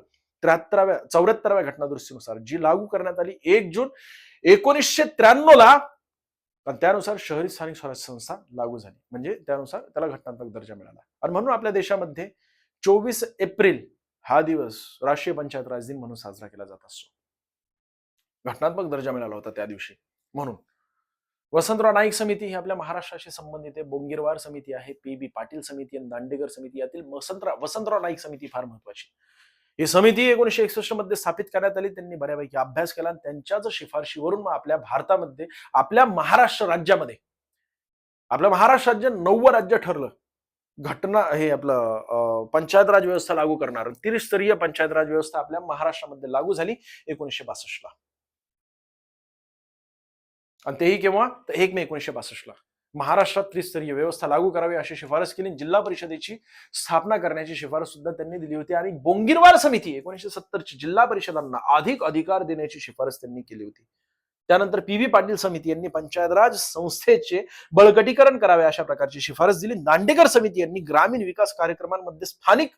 74व्या घटना दुरुस्तीनुसार जी लागू करण्यात आली 1 जून 1993 ला पण त्यानुसार शहरी स्थानिक स्वराज्य संस्था लागू झाली म्हणजे त्यानुसार त्याला घटनात्मक दर्जा मिळाला. आणि म्हणून आपल्या देशामध्ये 24 एप्रिल हा दिवस राष्ट्रीय पंचायत राज दिन म्हणून साजरा केला जात असतो. घटनात्मक दर्जा मिळाला होता त्या दिवशी म्हणून. वसंतराव नाईक समिती ही आपल्या महाराष्ट्राशी संबंधित आहे. बोंगीरवार समिती आहे, पी.बी. पाटील समिती आणि दांडेकर समिती यातील वसंतराव नाईक समिती फार महत्वाची. ही समिती 1961 मध्ये स्थापित करण्यात आली. त्यांनी बऱ्यापैकी अभ्यास केला आणि त्यांच्याच शिफारशीवरून मग आपल्या भारतामध्ये आपल्या महाराष्ट्र राज्यामध्ये आपलं महाराष्ट्र राज्य 9वं राज्य ठरलं. घटना हे आपलं पंचायत राज व्यवस्था लागू करणार त्रिस्तरीय पंचायत राज व्यवस्था आपल्या महाराष्ट्रामध्ये लागू झाली 1962 ला. आणि तेही केव्हा तर 1 मे 1962 ला महाराष्ट्रात त्रिस्तरीय व्यवस्था लागू करावी अशी शिफारस केली. जिल्हा परिषदेची स्थापना करण्याची शिफारस सुद्धा त्यांनी दिली होती आणि बोंगीरवार समिती 1970 ची जिल्हा परिषदांना अधिक अधिकार देण्याची शिफारस त्यांनी केली होती. त्यानंतर पी.बी. पाटील समिती यांनी पंचायत राज संस्थेचे बळकटीकरण करावे अशा प्रकारची शिफारस दिली. दांडेकर समिती यांनी ग्रामीण विकास कार्यक्रमांमध्ये स्थानिक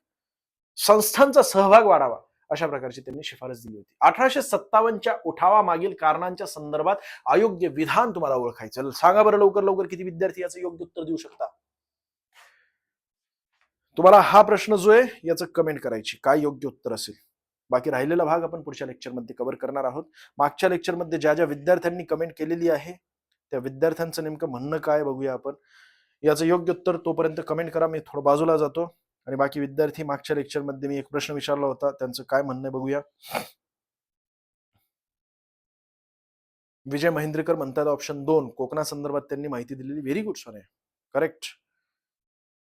संस्थांचा सहभाग वाढावा अशा प्रकारची त्यांनी शिफारस दिली होती. 1857च्या उठावामागील कारणांच्या संदर्भात अयोग्य विधान तुम्हाला ओळखायचं. सांगा बरं लवकर लवकर किती विद्यार्थी याचं योग्य उत्तर देऊ शकता. तुम्हाला हा प्रश्न जो आहे याचं कमेंट करायची काय योग्य उत्तर असेल. बाकी राहिलेला भाग आपण पुढच्या लेक्चरमध्ये कव्हर करणार आहोत. मागच्या लेक्चरमध्ये ज्या ज्या विद्यार्थ्यांनी कमेंट केलेली आहे त्या विद्यार्थ्यांचं नेमकं म्हणणं काय बघूया आपण. याचं योग्य उत्तर तोपर्यंत कमेंट करा. मी थोडं बाजूला जातो आणि बाकी विद्यार्थी मागच्या लेक्चरमध्ये मी एक प्रश्न विचारला होता त्यांचं काय म्हणणं आहे बघूया. विजय महेंद्रकर म्हणतात ऑप्शन 2 कोकणासंदर्भात त्यांनी माहिती दिलेली. Very good sir, correct.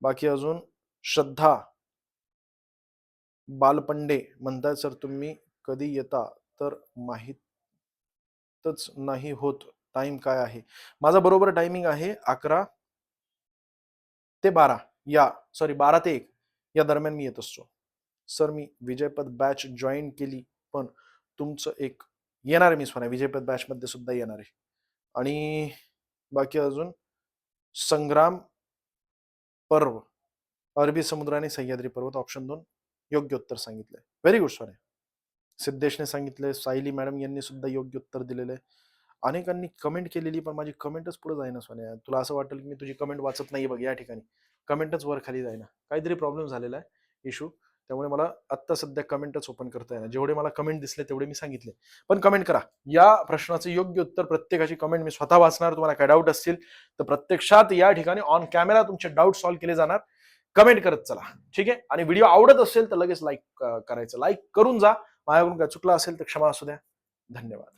बाकी अजून श्रद्धा बालपंडे म्हणतात सर तुम्ही कधी येता तर माहीतच नाही होत टाइम काय आहे. माझा बरोबर टायमिंग आहे 11 ते 12 या सॉरी 12 ते 1 या दरम्यान मी येत असतो. सर मी विजयपथ बॅच जॉईन केली पण तुमचं एक येणार मी स्वतः विजयपथ बॅच मध्ये सुद्धा येणार आहे. आणि बाकी अजून संग्राम पर्व अरबी समुद्र आणि सह्याद्री पर्वत ऑप्शन 2 योग्य उत्तर सांगितलंय. Very good sorry. सिद्धेशने सांगितलंय. सायली मॅडम यांनी सुद्धा योग्य उत्तर दिलेलं आहे. अनेकांनी कमेंट केलेली पण माझी कमेंटच पुढे जाईना सोन्या. तुला असं वाटेल की मी तुझी कमेंट वाचत नाही बघ या ठिकाणी कमेंटच वर खाली जाईना. काहीतरी प्रॉब्लेम झालेला आहे इश्यू. त्यामुळे मला आत्ता सध्या कमेंटच ओपन करता येणार. जेवढे मला कमेंट दिसले तेवढे मी सांगितले. पण कमेंट करा. या प्रश्नाचं योग्य उत्तर प्रत्येकाची कमेंट मी स्वतः वाचणार. तुम्हाला काय डाऊट असतील तर प्रत्यक्षात या ठिकाणी ऑन कॅमेरा तुमचे डाऊट सॉल्व्ह केले जाणार. कमेंट करत चला ठीक आहे. आणि व्हिडिओ आवडत असेल तर लगेच लाईक करायचं. लाईक करून जा. माझ्याकडून काय चुकलं असेल तर क्षमा असू द्या. धन्यवाद.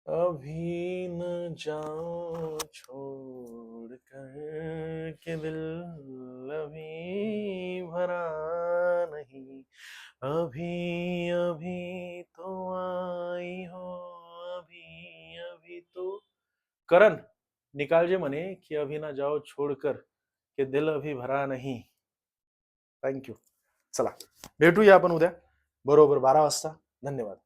अभी न जाओ छोड़ कर के दिल अभी भरा नहीं अभी अभी तो आई हो अभी अभी तो. करण निकालजे म्हणे की अभी ना जाओ छोड़कर के दिल अभी भरा नहीं. थँक्यू. चला भेटूया आपण उद्या बरोबर 12 वाजता. धन्यवाद.